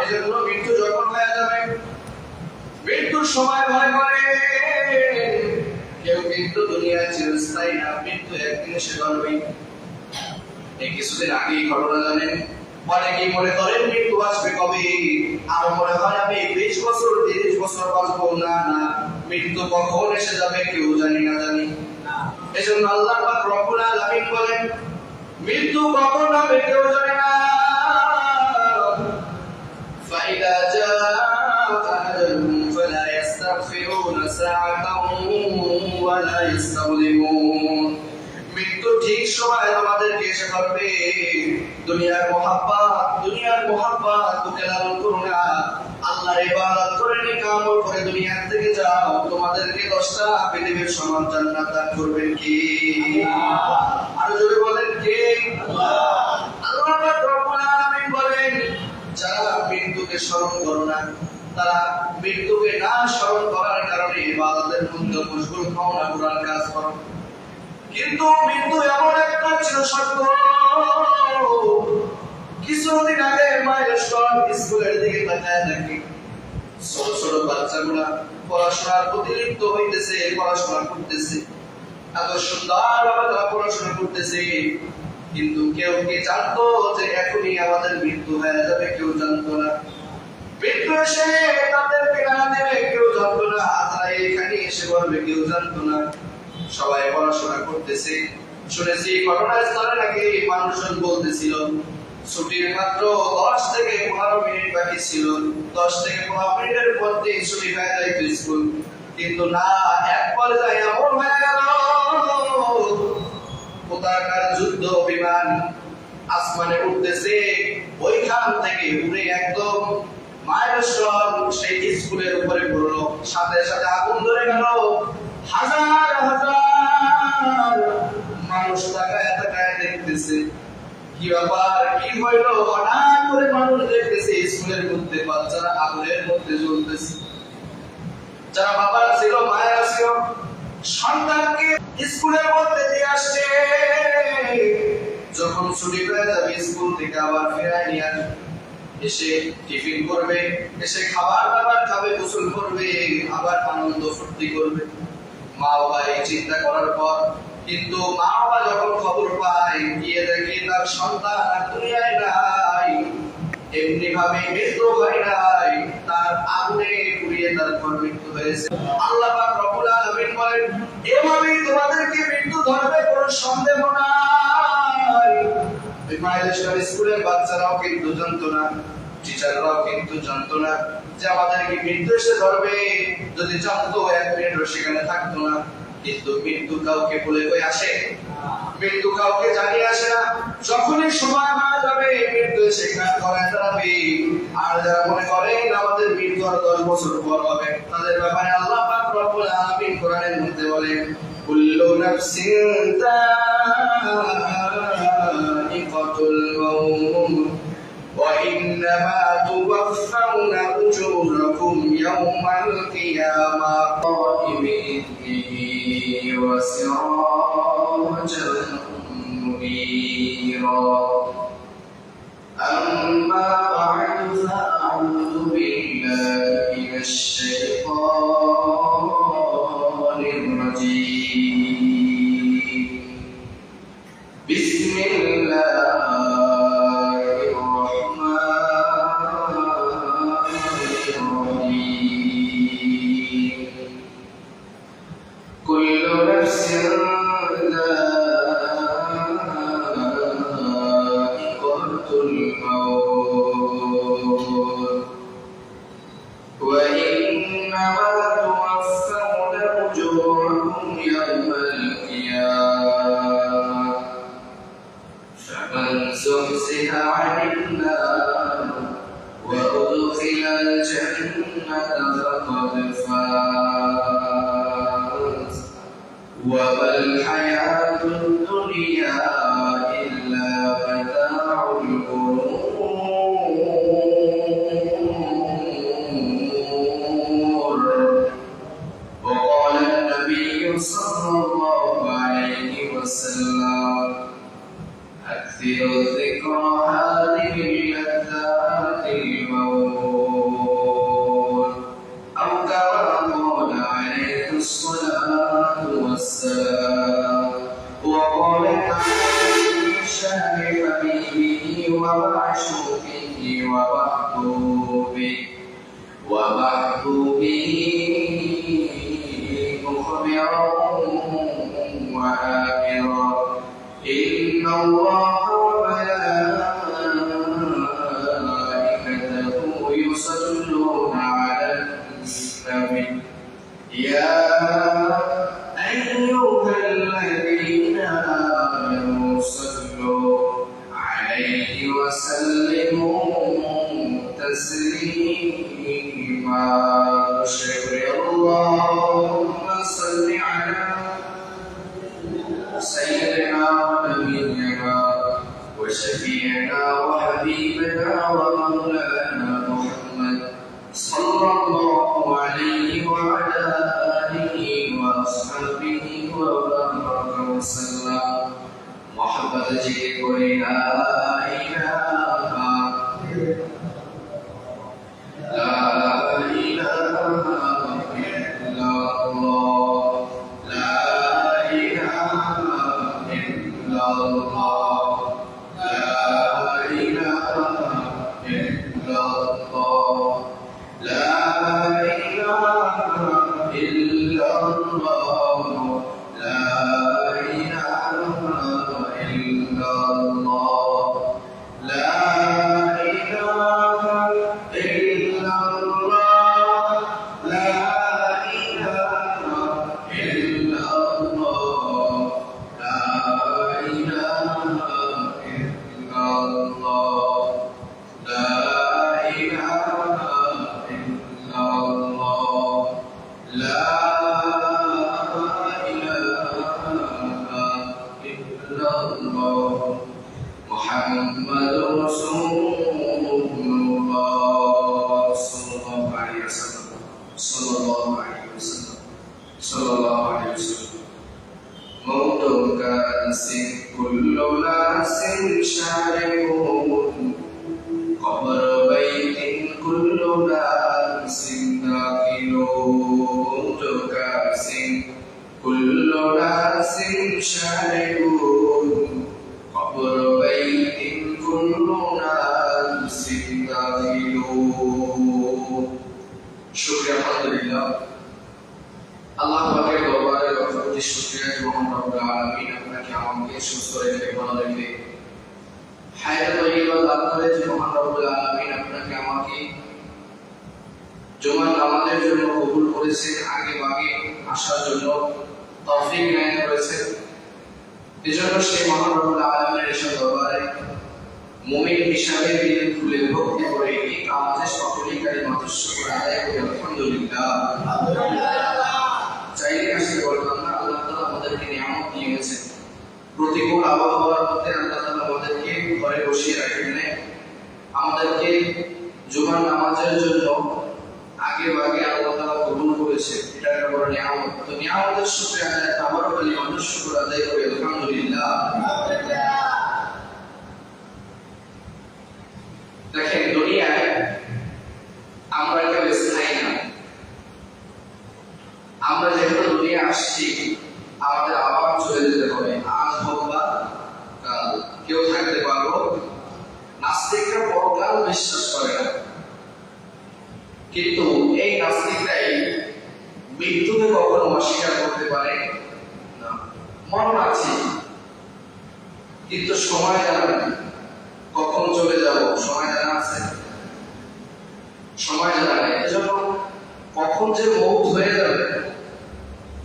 এজন্য মৃত্যু যখন হয়ে যাবে, মৃত্যুর সময় ভয় করে। কেউ কিন্তু দুনিয়ায় চিরস্থায়ী না, মৃত্যু একদিন এসে ধরবেই। এই কিছুদিন আগেই ঘটনা জানেন, অনেকেই মনে করেন মৃত্যু আসবে কবে। আমার মনে হয় আমি 20 বছর 30 বছর বাঁচবো। না না, মৃত্যু কখন এসে যাবে কেউ জানি না। এজন্য আল্লাহ পাক রব্বুল আলামিন বলেন, মৃত্যু কখন হবে কেউ জানে না। ফাইদা জাআ আজালুহুম ফালা ইস্তাগফিরুনা সাআতাও ওয়ালা ইস্তাগদিমুন। মৃত্যু ঠিক সময় আমাদেরকে এসে ধরবে। দুনিয়ার মোহাব্বত বুকে লালন করো না। আল্লাহর ইবাদত করে নেক আমল করে দুনিয়া থেকে যাও। তোমাদেরকে 10টা পৃথিবীর সমান জান্নাত দান করবেন কি? আল্লাহ। আর জোরে বলেন কে? আল্লাহ। আল্লাহ পাক রব্বুল আলামিন বলেন, যারা মৃত্যুকে স্মরণ করো না, তারা মৃত্যুকে না স্মরণ করার কারণে ইবাদতের মধ্যে মশগুল হও না, কুরআন কাজ করো। কিন্তু মৃত্যু এমন একটা চিরসত্য। কিছুদিন আগে মাইলস্টোন স্কুলের দিকে তাকায় দেখি, ছোট ছোট বাচ্চাগুলা পড়াশোনার প্রতি লিপ্ত হইতেছে, পড়াশোনা করতেছে, এত সুন্দরভাবে তারা পড়াশোনা করতেছে। কিন্তু কেউ কি জানতো যে এখনই আমাদের মৃত্যু হয়ে যাবে? কেউ জানতো না। মৃত্যু এসে তাদেরকে না দেবে কেউ জানতো না। তারা এখানে এসে বলবে কেউ জানতো না। সবাই পড়াশোনা করতেছে। শুনেছি ঘটনাস্থলে নাকি মানুষজন বলতেছিল ছুটির মাত্র 10 থেকে 15 মিনিট বাকি ছিল, 10 থেকে 15 মিনিটের মধ্যে ছুটি হয়ে যাইত স্কুল। কিন্তু না, এক পর্যায়ে এমন হয়ে গেল পতাকার যুদ্ধ বিমান আসমানে উঠতেছে, ওইখান থেকে উড়ে একদম মাইলস্টোন সেই স্কুলের উপরে পড়লো। সাথে সাথে আগুন ধরে গেল। হাজার হাজার মানুষ তাকায় দেখতেছে কি ব্যাপার, কি হইলো। হঠাৎ করে মানুষ দেখতেছে স্কুলের মধ্যে বাচ্চারা আগুনের মধ্যে জ্বলতেছে। যারা বাবারা ছিল, মায়েরা ছিল, সন্তানকে স্কুলের মধ্যে দিয়ে আসছে। যখন ছুটি হয়ে যাবে স্কুল থেকে আবার ফেরায় নিয়ে আসবে, এসে টিফিন করবে, এসে খাবার দাবার খাবে, গোসল করবে, আবার আনন্দ ফুর্তি করবে। মা বাবা এই চিন্তা করার পর, কিন্তু মা বাবা যখন খবর পায়, গিয়ে দেখে তার সন্তান আর দুনিয়ায় নাই, এমনি ভাবে মৃত্যু হয় নাই, তার আগুনে পুড়িয়ে তারপর মৃত্যু হয়েছে। আল্লাহ পাক রব্বুল আলামিন বলেন, এভাবেই তোমাদেরকে মৃত্যু ধরবে, কোনো সন্দেহ নাই। মাইলস্টোন স্কুলের বাচ্চারাও কিন্তু জানতো না, টিচাররাও কিন্তু জানতো না যে আমাদেরকে মৃত্যু এসে ধরবে। যদি জানতো 1 মিনিটও সেখানে থাকতো না। কিন্তু মৃত্যু কাউকে বলে কই আসে? মৃত্যু কাউকে জানিয়ে আসে না। যখনই সময় হয়ে যাবে মৃত্যু এসে কাজ করায় দাঁড়াবে। আর যারা মনে করেন আমাদের মৃত্যু আর 10 বছর পর হবে, তাদের ব্যাপারে আল্লাহ পাক রব্বুল আলামিন কোরআনের মধ্যে বলেন, কুল্লু নাফসিন যায়িকাতুল মাউত ওয়া ইন্নামা তুওয়াফাউনা উজুরাকুম ইয়াওমাল কিয়ামাহ বিইذনিহি ওয়া সিরাজান মুনীরা। أما بعد فأعوذ بالله من الشيطان الرجيم. بسم الله الرحمن الرحيم. كل نفس وإنما توفون أجوركم يوم القيامة فمن زحزح عن النار وأدخل الجنة فقد فاز وما الحياة الدنيا إلا متاع الغرور. صلى الله عليه وسلم أكثر ذكر هذه اللذات الموت ومحبوبه مخبرا وآمرا إن الله وملائكته يصلون على النبي يا أيها الذين آمنوا صلوا عليه وسلموا تسليما اللهم صل على سيدنا ونبينا وشفيعنا وحبيبنا ومولانا محمد صلى الله عليه وعلى آله وأصحابه وبارك وسلم محبت جيت لا محمد رسول الله صلى الله عليه وسلم موت كاس كل ناس شاربون قبر بيت كل ناس داخلون موت كاس كل ناس شاربون قبر بيت كل ناس داخلون শুকরিয়া আলহামদুলিল্লাহ আল্লাহ পাকের দরবারে লক্ষ শুকরিয়া যে মহান রব্বুল আলামিন আপনাকে আমাকে সুস্থ রেখে ভালো রেখে হায়াত তৈয়বা দান করে যে মহান রব্বুল আলামিন আপনাকে আমাকে জুমার নামাজের জন্য কবুল করেছেন আগে ভাগে আসার জন্য তৌফিক দান করেছেন এজন্য সেই মহান রব্বুল আলামিনের এসব দরবারে মুমিন হিসাবে দিল খুলে ভক্তি করে এই কাজে সকলেই কালিমাতুশ শুকর আদায় করে আলহামদুলিল্লাহ চাইলে আসলে বলতাম না আল্লাহ তাআলা আমাদেরকে নিয়ামত দিয়েছেন প্রতিকূল আবহাওয়ার মধ্যে আল্লাহ তাআলা আমাদেরকে ঘরে বসিয়ে রাখেন না আমাদেরকে জুমার নামাজের জন্য আগে ভাগে আল্লাহ তাআলা কবুল করেছে এটা একটা বড় নিয়ামত তো নিয়ামতের শুকরিয়া আদায় আবারও কালিমাতুশ শুকর আদায় করে আলহামদুলিল্লাহ দেখেন দুনিয়ায় আমরা কেউ স্থায়ী না আমরা যেহেতু দুনিয়া আসছি আমাদের আবার চলে যেতে হবে আজ হোক বা কাল কেউ থাকতে পারবো নাস্তিকরা পরকাল বিশ্বাস করে না কিন্তু এই নাস্তিকরাই মৃত্যুকে কখনো অস্বীকার করতে পারে না মরণ আছে কিন্তু সময় জানা নেই কখন চলে যাব সময় জানা আছে সময় জানা নেই এজন্য কখন যে মৌত হয়ে যাবে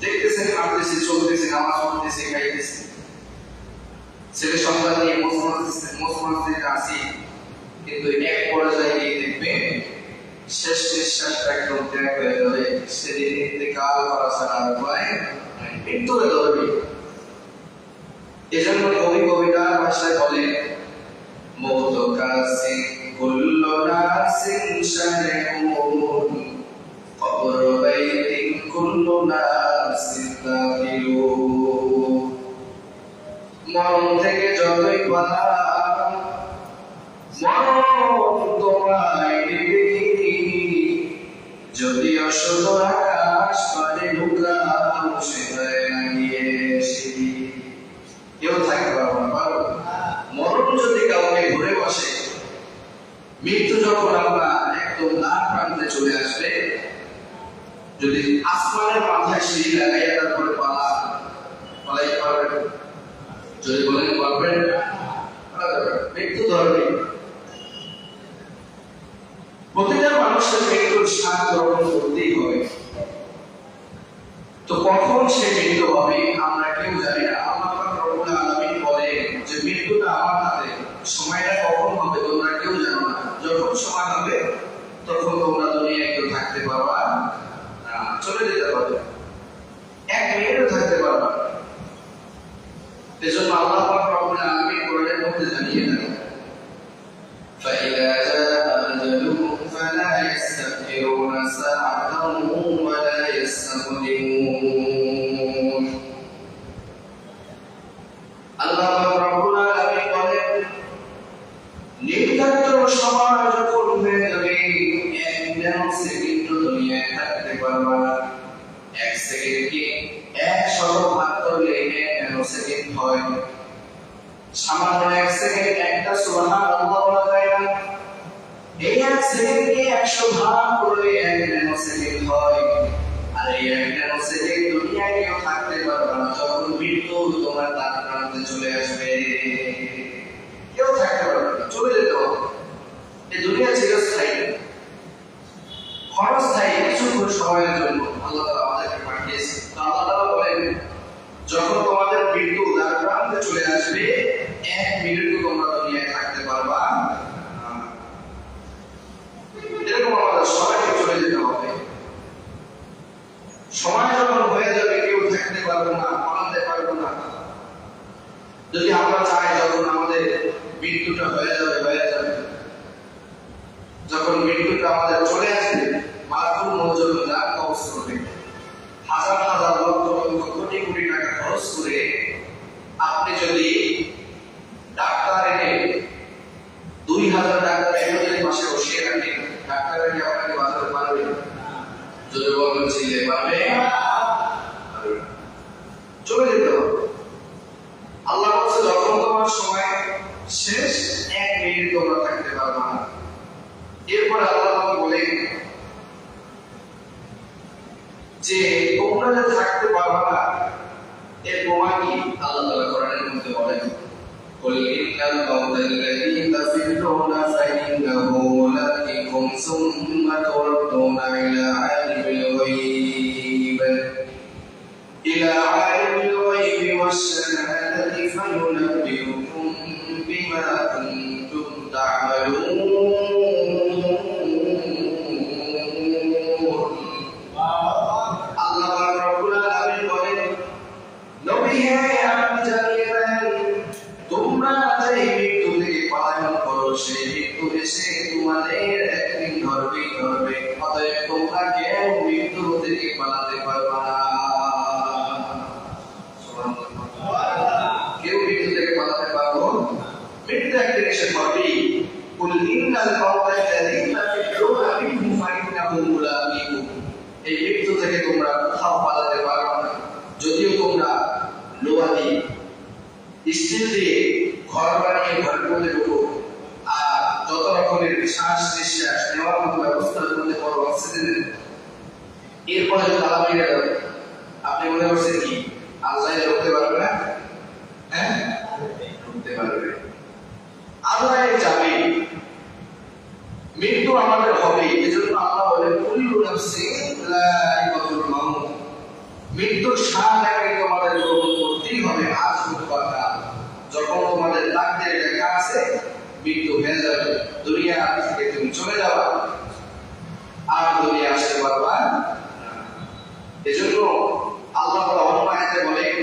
দেখতেছেন হাঁটতেছি চলতেছি নামাজ পড়তেছি খাইতেছি ছেলে সন্তান নিয়ে মুসলমান আসি কিন্তু এক পর্যায়ে গিয়ে দেখবে শেষ নিঃশ্বাসটা একদম ত্যাগ হয়ে যাবে সেদিন ইন্তেকাল করা ছাড়া আর উপায় মৃত্যু হয়ে যাবে এজন্য কবি কবিতার ভাষায় বলে موت كاس كل ناس شاربون قبر بيت كل ناس داخلون মরণ থেকে যতই পালাও মরণ তোমায় নিবে যদিও শুধু আকাশ পারে ঢুকাও সেটাই লাগিয়ে কেউ থাকতে পারবো না পারবো মরণ যদি কাউকে ঘুরে বসে মৃত্যু যখন আমরা একদম দ্বার প্রান্তে চলে আসবে, যদি আসমানের মাথায় সিঁড়ি লাগাইয়া তারপরে পালাইতে পারবেন? যদি বলেন পারবেন, মৃত্যু ধরবে। প্রতিটা মানুষের মৃত্যুর স্বাদ গ্রহণ করতেই হবে। তো কখন সে মৃত্যু হবে আমরা কেউ জানি না। আল্লাহ পাক রব্বুল আলামিন বলেন যে মৃত্যুটা আমার হাতে, সময়টা কখন হবে তোমরা কেউ জানো না। যখন সময় হবে তখন তোমরা দুনিয়ায় কেউ থাকতে পারবা না, চলে যেতে পারবে, এক মিনিটও থাকতে পারবা না। এজন্য আল্লাহ পাক রব্বুল আলামিন কোরআনের মধ্যে জানিয়ে দেন, فإذا جاء أجلهم فلا يستأخرون ساعة ولا يستقدمون। আল্লাহ পাক রব্বুল আলামিন বলেন, নির্ধারিত সময় যখন হয়ে যাবে, এক সেকেন্ড দুনিয়ায় থাকতে পারবা না। এক সেকেন্ডকে 100 ভাগ করলে 1 সেকেন্ড হয়। সামান্য 1 সেকেন্ড একটা সুবহানাল্লাহ বলা যায় না? এই 1 সেকেন্ডকে 100 ভাগ করলে 1 সেকেন্ড হয়। আর এই 1 সেকেন্ড দুনিয়ায় কেউ থাকতে পারবে না। যখন মৃত্যু তোমার দ্বার প্রান্তে চলে আসবে, কেউ থাকতে পারবে না, চলে যেতে হবে। এই দুনিয়া চিরস্থায়ী, ক্ষণস্থায়ী, কিছুক্ষণ সময়ের জন্য আল্লাহ তাআলা আমাদেরকে পাঠিয়েছে। তো আল্লাহ তাআলা বলেন, যখন তোমাদের মৃত্যু দ্বার প্রান্তে চলে আসবে, 1 মিনিটও তোমরা দুনিয়ায় থাকতে পারবা না। এরকম আমাদের সবাইকে চলে যেতে হবে। সময় যখন হয়ে যাবে কেউ থাকতে পারবে না, পালাতে পারবে না। যদি আমরা চাই যখন আমাদের মৃত্যুটা হয়ে যাবে, যখন মৃত্যুটা আমাদের চলে আসবে, মালাকুল মউত যখন যার কবজ করবে, হাজার হাজার লক্ষ লক্ষ কোটি কোটি টাকা খরচ করে আপনি যদি ডাক্তার এনে 2000 ডাক্তার এনে পাশে বসিয়ে রাখেন, ডাক্তার এনে আপনাকে বাঁচাতে পারবে? যদি বলেন ছিলে পারবে, চলে যেতে হবে। আল্লাহ বলছে যখন তোমার সময় শেষ, 1 মিনিট তোমরা থাকতে পারবে না। এরপর আল্লাহ বলেন যে তোমরা যে থাকতে পারবে না, এর প্রমাণ কি? আল্লাহ তাআলা কোরআনের মধ্যে বলেন, قل إن الموت الذي تفرون فإنه ملاقيكم ثم تردون إلى عالم الغيب والشهادة فينبئكم بما كنتم تعملون। আল্লাহ পাক রব্বুল আলামিন বলেন, নবী হে আপনি জানিয়ে দেন, তোমরা যে মৃত্যু থেকে পলায়ন করো, সেই মৃত্যু এসে তোমাদের একদিন ধরবে। অতএব তোমরা কেউ মৃত্যু থেকে পালাতে পারবে না। কেউ মৃত্যু থেকে পালাতে পারবো? মৃত্যু একদিন এসে ধরবেই। কুল ইন্নাল মাউতা আল্লাযী তাফিরুনা মিনহু ফাইন্নাহু মুলাকীকুম। এই মৃত্যু থেকে তোমরা কোথাও পালাতে পারবে না। যদিও তোমরা লোহা দিয়ে, স্টিল দিয়ে ঘর বানিয়ে ঘরের মধ্যে ঢুকো, আর যত রকমের শ্বাস নিঃশ্বাস নেওয়ার মতো ব্যবস্থার মধ্যে করো, অক্সিজেনের, এরপরে তালা মেরে যাবে, আপনি মনে করছেন কি আল্লাহ ঢুকতে পারবে না? হ্যাঁ, ঢুকতে পারবে। আল্লাহ যাবে, মৃত্যু আমাদের হবে। এজন্য আল্লাহ বলেন, কুল্লু নাফসিন যায়িকাতুল মাউত। মৃত্যুর স্বাদ একদিন আমাদের গ্রহণ করতেই হবে। আজ কথা যখন তোমাদের তাকদীরে লেখা আছে মৃত্যু হয়ে যাবে, দুনিয়া থেকে তুমি চলে যাবা, আর দুনিয়া আসতে পারবা না। এজন্য আল্লাহ তাআলা অন্য আয়াতে বলেন,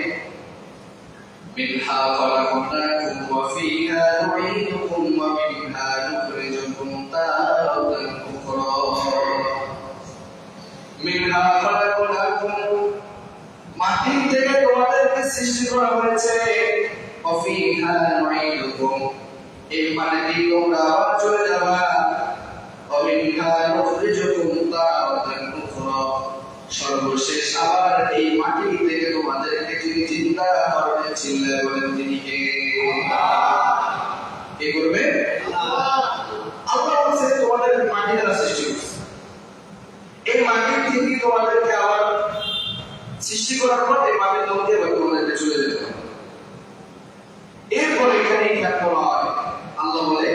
মিনহা খালাকনাকুম ওয়া ফীহা নুঈদুকুম ওয়া মিনহা নুখরিজুকুম তারাতান উখরা। মিনহা খালাকনাকুম, মাটি থেকে তোমাদেরকে সৃষ্টি করা হয়েছে, ওয়া ফীহা নুঈদুকুম, এই মাটিতে তোমরা আবার চলে যাবা, ওয়া মিনহা নুখরিজুকুম তারাতান উখরা, সর্বশেষ আবার এই মাটি থেকে তোমাদেরকে যিনি জিন্দা করবেন, চিল্লায়ে বলেন তিনি কে? কে করবে? আল্লাহ। আল্লাহ বলছে সৃষ্টি করার পর এই মাটির মধ্যে তোমাদেরকে চলে যেতে হবে। এরপর এখানে খেয়াল করা হয়, আল্লাহ বলে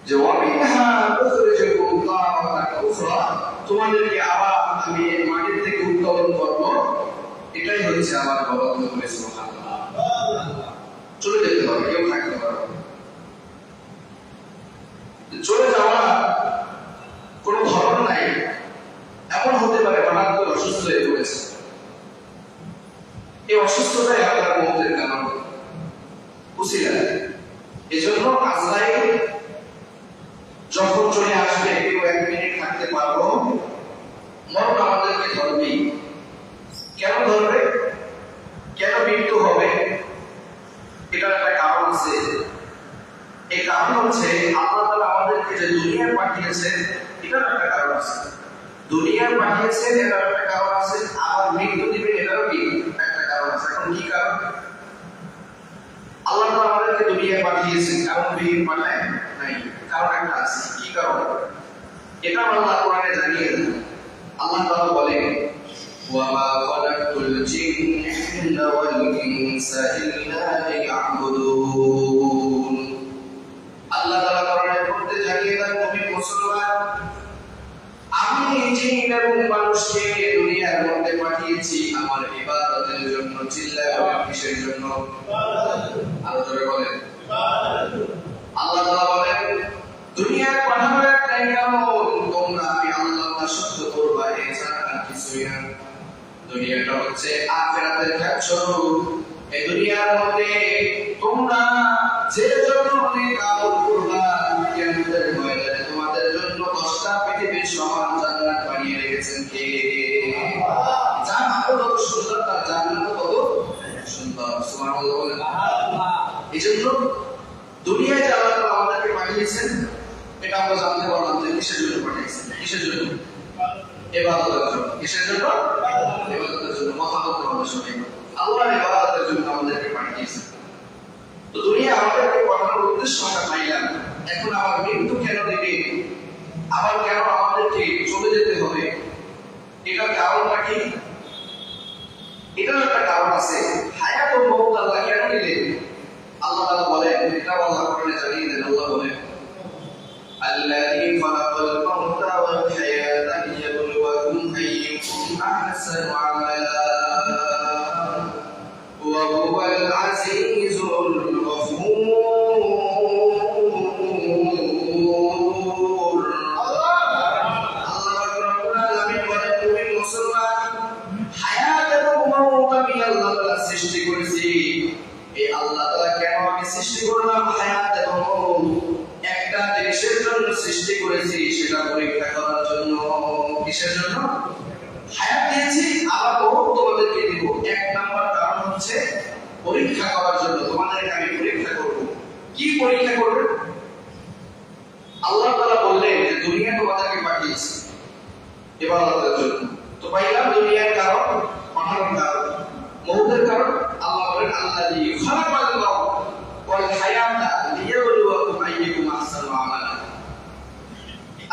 যে ওয়ামিনহা উখরিজুকুম তারাতান উখরা, তোমাদেরকে আবার আমি এই মাটির থেকে উত্তোলন করব, এটাই হচ্ছে আমার বরাদ্দ করে। সুবহানাল্লাহ, চলে যেতে হবে, কেউ থাকতে পারবে না। চলে যাওয়া কোনো ধরন নাই। এমন হতে পারে হঠাৎ করে অসুস্থ হয়ে পড়েছে, এই অসুস্থতাই আপনার মৌতের কারণ বুঝিয়ে দেয়। এজন্য আজরাইল যখন চলে আসবে, কেউ 1 মিনিট থাকতে পারবো, মরণ আমাদেরকে ধরবেই। কেন ধরবে, কেন মৃত্যু হবে, এটার একটা কারণ আছে। এই কারণ হচ্ছে আল্লাহ তাআলা আমাদেরকে যে দুনিয়ায় পাঠিয়েছেন, এটার একটা কারণ আছে। দুনিয়ায় পাঠিয়েছেন, এটার একটা কারণ আছে। আবার মৃত্যু দিবেন, এটারও কি একটা কারণ আছে। এখন কি কারণ? আল্লাহ তাআলা আমাদেরকে দুনিয়ায় পাঠিয়েছেন, কারণ বিহীন পাঠায় নাই, কারণ একটা আছে। কি কারণ? এটা আল্লাহ কোরআনে জানিয়ে দেন। আল্লাহ তাআলা বলেন ওয়ামা খালাকতুল জিন্না ওয়াল ইনসা ইল্লা লিয়াবুদুন। আল্লাহ তাআলা কোরআনের মধ্যে জানিয়ে দেন, নবী মুসলমান, আমি জিন এবং মানুষকে দুনিয়ার মধ্যে পাঠিয়েছি আমার ইবাদতের জন্য। চিল্লায় বলেন, কিসের জন্য? আরো জোরে বলেন। আল্লাহ তাআলা বলেন দুনিয়ার পাঠানোর একটাই কারণ, তোমরা আমি আল্লাহর দাসত্ব করবা, এছাড়া আর কিছুই না। দুনিয়াটা হচ্ছে আখিরাতের খেলছরু। এই দুনিয়ার মধ্যে তোমরা যে জন্য অনেক আমল করবা, কিয়ামতের ময়দানে তোমাদের জন্য 10টা পৃথিবীর সমান জান্নাত বানিয়ে রেখেছেন কে? যার আমল কত সুন্দর, তার জান্নাত কত সুন্দর। সুবহানাল্লাহ বলেন। এজন্য দুনিয়ায় যে আল্লাহ তাআলা আমাদেরকে পাঠিয়েছেন, এটা আমরা জানতে পারলাম যে কিসের জন্য পাঠিয়েছেন। কিসের জন্য? ইবাদতের জন্য। কিসের জন্য? ইবাদতের জন্য। কথা বলতে হবে সঠিক, আল্লাহর ইবাদতের জন্য আমাদেরকে পাঠিয়েছেন। তো দুনিয়া আমাদেরকে পাঠানোর উদ্দেশ্য আমরা পাইলাম, এখন আবার মৃত্যু কেন দেবে, আবার কেন আমাদেরকে চলে যেতে হবে, এটার কারণটা কি? এটার একটা কারণ আছে। হায়াত ও মওত আল্লাহ কেন দিলেন? আল্লাহ তাআলা বলেন, এটা আল্লাহ কোরআনে জানিয়ে দেন। আল্লাহ বলেন আল্লাযী খালাকাল মাউতা ওয়াল হায়াতা লিয়াবলুয়াকুম আইয়ুকুম আহসানু আমালা ওয়া হুয়াল আজিজুল গফুর। আল্লাহ রাব্বুল আলামিন বলেন, তুমি মুসলমান, হায়াত এবং মওত আমি আল্লাহ তাআলা সৃষ্টি করেছি। এই আল্লাহ তাআলা কেন আমি সৃষ্টি করলাম হায়াত এবং মওত? একটা জিনিসের জন্য সৃষ্টি করেছি, সেটা পরীক্ষা করার জন্য। কিসের জন্য? হায়াত দিয়েছি, আবার মওত তোমাদেরকে দিব। 1 নাম্বার কারণ হচ্ছে পরীক্ষা করার জন্য। তোমাদেরকে আমি পরীক্ষা করব। কি পরীক্ষা করবে? আল্লাহ তাআলা বললেন যে দুনিয়া তোমাদেরকে পাঠিয়েছি ইবাদতের জন্য। তো পাইলাম দুনিয়ার কারণ, পাঠানোর কারণ, মওতের কারণ। আল্লাহ বলেন আল্লাযী খালাকাল মাউত ওয়াল হায়াতা লিয়াবলুয়াকুম আইয়ুকুম আহসানু আমালা।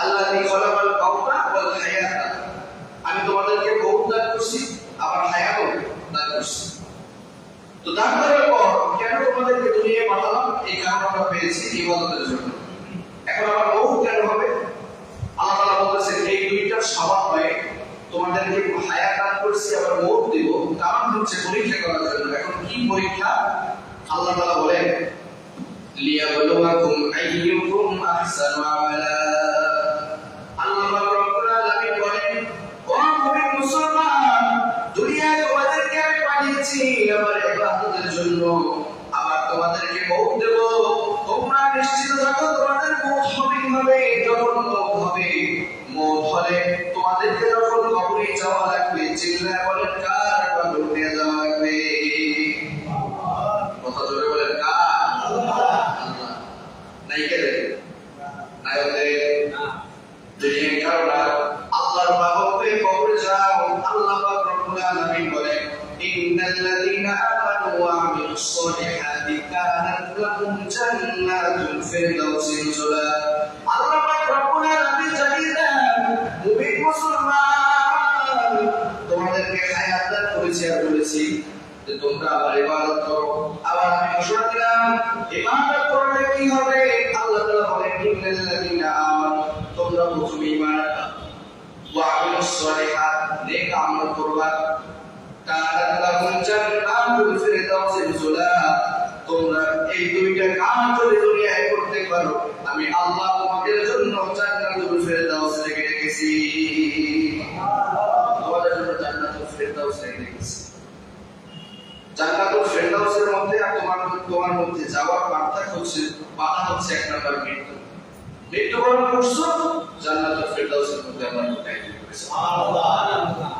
আল্লাযী খালাকাল মাউতা ওয়াল হায়াতা, আমি তোমাদেরকে মওত দান করছি, আবার হায়াতও দান করছি। তো দান করার পর কেন তোমাদেরকে দুনিয়ায় পাঠালাম? এই কারণ আমরা পেয়েছি ইবাদতের জন্য। এখন আবার মওত কেন হবে? আল্লাহ তাআলা বলেছেন এই দুইটার স্বভাব হয়, তোমাদেরকে হায়াত দান করছি, আবার মওত দেব, কারণ হচ্ছে পরীক্ষা করার জন্য। এখন কি পরীক্ষা? আল্লাহ তাআলা বলেন লিয়াবলুয়াকুম আইয়ুকুম আহসানু আমালা। আল্লাহ রাব্বুল আলামিন বলেন, ও মুমিন মুসলমান, দুনিয়ায় তোমাদেরকে আমি পাঠিয়েছি আমার ইবাদতের জন্য, আবার তোমাদেরকে মওত দেব। তোমরা নিশ্চিত থাকো তোমাদের মওত হবে। যখন মওত হবে, মওত হলে তোমাদেরকে যখন কবরে যাওয়া লাগবে, চিল্লায় বলেন কার? কবরে নিয়ে যাওয়া লাগবে। কথা জোরে বলেন কার? আল্লাহ। নাই কে দেবে? নাই ওদের দুনিয়ার কারণ আল্লাহর বাহবে কবরে যাও। আল্লাহ পাক রব্বুল আলামিন বলেন ইন্নাল্লাযীনা আমানু ওয়া আমিলুস সলিহাতি কানাত লাহুম জান্নাতুল ফিরদাউসি নুজুলা। আল্লাহ পাক রব্বুল আলামিন জানিয়ে দেন, মুমিন মুসলমান, যে তোমরা আমার ইবাদত করো। আবার আমি ঘোষণা দিলাম ইবাদত করলে কি হবে? আল্লাহ তাআলা বলেন ইন্নাল্লাযীনা আমানু, তোমরা প্রথমে ঈমান আনবা, ওয়া আমিলুস সালিহাত, নেক আমল করবা, কানাত লাহুম জান্নাতুল ফিরদাউসি নুজুলা, তোমরা এই দুইটা কাজ যদি দুনিয়ায় করতে পারো আমি আল্লাহ তোমাদের জন্য জান্নাতুল ফিরদাউস রেখে রেখেছি। তোমাদের জন্য জান্নাতুল ফিরদাউস রেখে রেখেছি। জান্নাতুল ফিরদাউসের মধ্যে আর তোমার মধ্যে যাওয়ার পার্থক্য হচ্ছে, বাধা হচ্ছে এক নাম্বার মৃত্যু। মৃত্যুবরণ করছো, জান্নাতুল ফিরদাউসের মধ্যে আল্লাহ ঢুকাই দিবে। সুবহানাল্লাহ।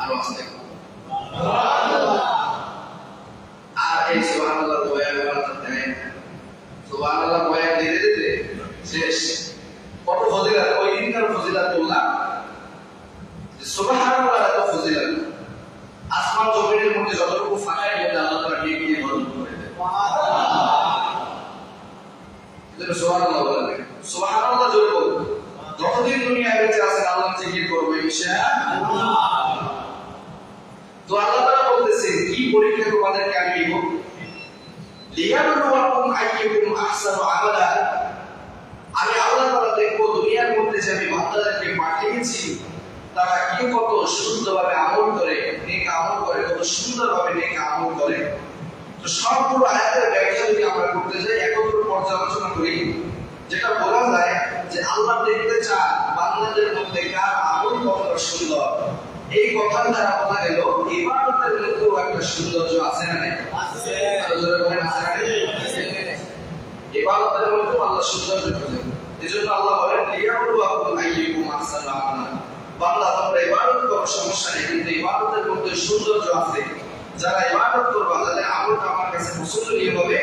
আর আস্তে সুবহানাল্লাহ। আর এই সুবহানাল্লাহ বয়ান করতে দেয়, সুবহানাল্লাহ বয়ান দিতে দিতে শেষ। কত ফজিলত, ওই দিনকার ফজিলত বললাম যে সুবহানাল্লাহ এত ফজিলত, আসমান জমিনের মধ্যে যতটুকু ফাঁকা মধ্যে আল্লাহ তাআলা ডেকে দিয়ে ভরপুর করে দেয়। সুবহানাল্লাহ। সুবহানাল্লাহ বলেন, সুবহানাল্লাহ জোরে বলুন। যতদিন দুনিয়ায় বেঁচে আছেন আল্লাহ জিকির করবে ইনশাআল্লাহ। তো আল্লাহ তাআলা বলতেছেন কি পরীক্ষা তোমাদেরকে আমি দিব? লিয়াবলুয়াকুম আইয়ুকুম আহসানু আমালা। আমি আল্লাহ তাআলা দেখব দুনিয়ার মধ্যে যে আমি বান্দাদেরকে পাঠিয়েছি তারা কি কত সুন্দরভাবে আমল করে, নেক আমল করে, কত সুন্দরভাবে নেক আমল করে। তো সবগুলো আয়াতের ব্যাখ্যা যদি আমরা করতে যাই, একত্র পর্যালোচনা করি, যেটা বলা যায় যে আল্লাহ দেখতে চান বান্দাদের মধ্যে কার আমল কতটা সুন্দর। এই কথা দ্বারা বলা গেল ইবাদতের মধ্যেও একটা সৌন্দর্য আছে না নাই? আছে। আর জোরে বলেন আছে না নাই? ইবাদতের মধ্যেও আল্লাহ সৌন্দর্য খুঁজেন। এজন্য আল্লাহ বলেন লিয়াবলুয়াকুম আইয়ুকুম আহসানু আমালা। বান্দা তোমরা ইবাদত করো, সমস্যা নেই, কিন্তু ইবাদতের মধ্যে সৌন্দর্য আছে। যারা ইবাদত করবে তাদের আমলটা আমার কাছে পছন্দনীয় হবে।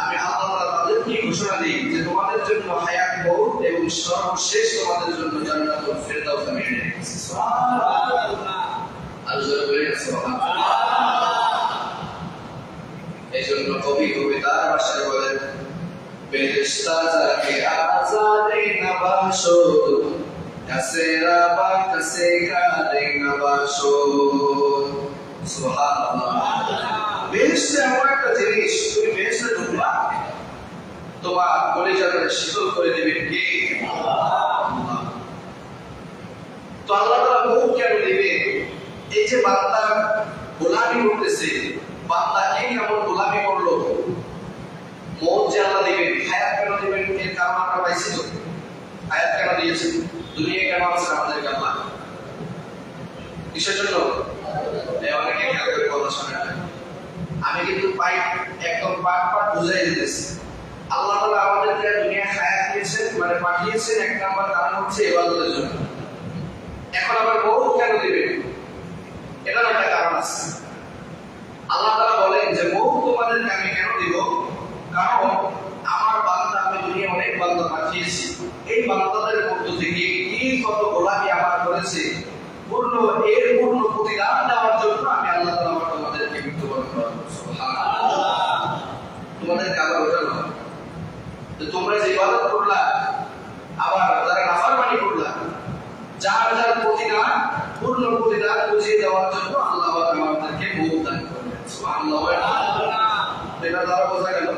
আমি আল্লাহ তাআলা তাদেরকে ঘোষণা দিই যে তোমাদের জন্য হায়াত মউত এবং সর্বশেষ তোমাদের জন্য জান্নাতুল ফিরদাউস আমি রেখে রেখেছি। সুবহানাল্লাহ। আর জোরে বলেন সুবহানাল্লাহ। এইজন্য কবি কবিতার ভাষায় বলেন বেরেশতা যাকে আজাদে নবাসো কাছে রাবা কাছে কাদে নবাসো। সুবহানাল্লাহ। বেহেশতে এমন একটা জিনিস, তুমি বেহেশতে ঢুকবা তোমার কলিজাটা শীতল করে দেবেন কে? আল্লাহ। তো আল্লাহ তাআলা মুখ কেন দিবে? এই যে বান্দা গোলামি করতেছে, বান্দা কে কেমন গোলামি করলো, মৌত যে আল্লাহ দিবেন, হায়াত কেন দিবেন, এর কারণ আমরা পাইছি তো। হায়াত কেন দিয়েছেন, দুনিয়া কেন আছে আমাদেরকে আল্লাহ, কিসের জন্য? অনেকে খেয়াল করে কথা শোনে না। আমি কিন্তু একদম পাট বুঝাই দিতেছি। আল্লাহ তাআলা আমাদেরকে দুনিয়া হায়াত দিয়েছেন, মানে পাঠিয়েছেন, এক নাম্বার কারণ হচ্ছে ইবাদতের জন্য। এখন আবার মওত কেন দিবেন, এটার একটা কারণ আছে। আল্লাহ তাআলা বলেন যে মওত তোমাদেরকে আমি কেন দিব? কারণ আমার বান্দা, আমি দুনিয়া অনেক বান্দা পাঠিয়েছি, এই বান্দাদের মধ্য থেকে কি কত গোলামি আমার করেছে, পূর্ণ প্রতিদান দেওয়ার জন্য আমি আল্লাহ তাআলা তোমাদেরকে মৃত্যুবরণ করাবো। সুবহানাল্লাহ। তোমাদেরকে আবার ওঠানো যে তোমরা যে ইবাদত করলা, আবার যারা নাফরমানি করলা, যার যার প্রতিদান পূর্ণ প্রতিদান বুঝিয়ে দেওয়ার জন্য আল্লাহ আমাদেরকে মওত দান করবেন। সুবহানাল্লাহ। এটা দ্বারা বোঝা গেল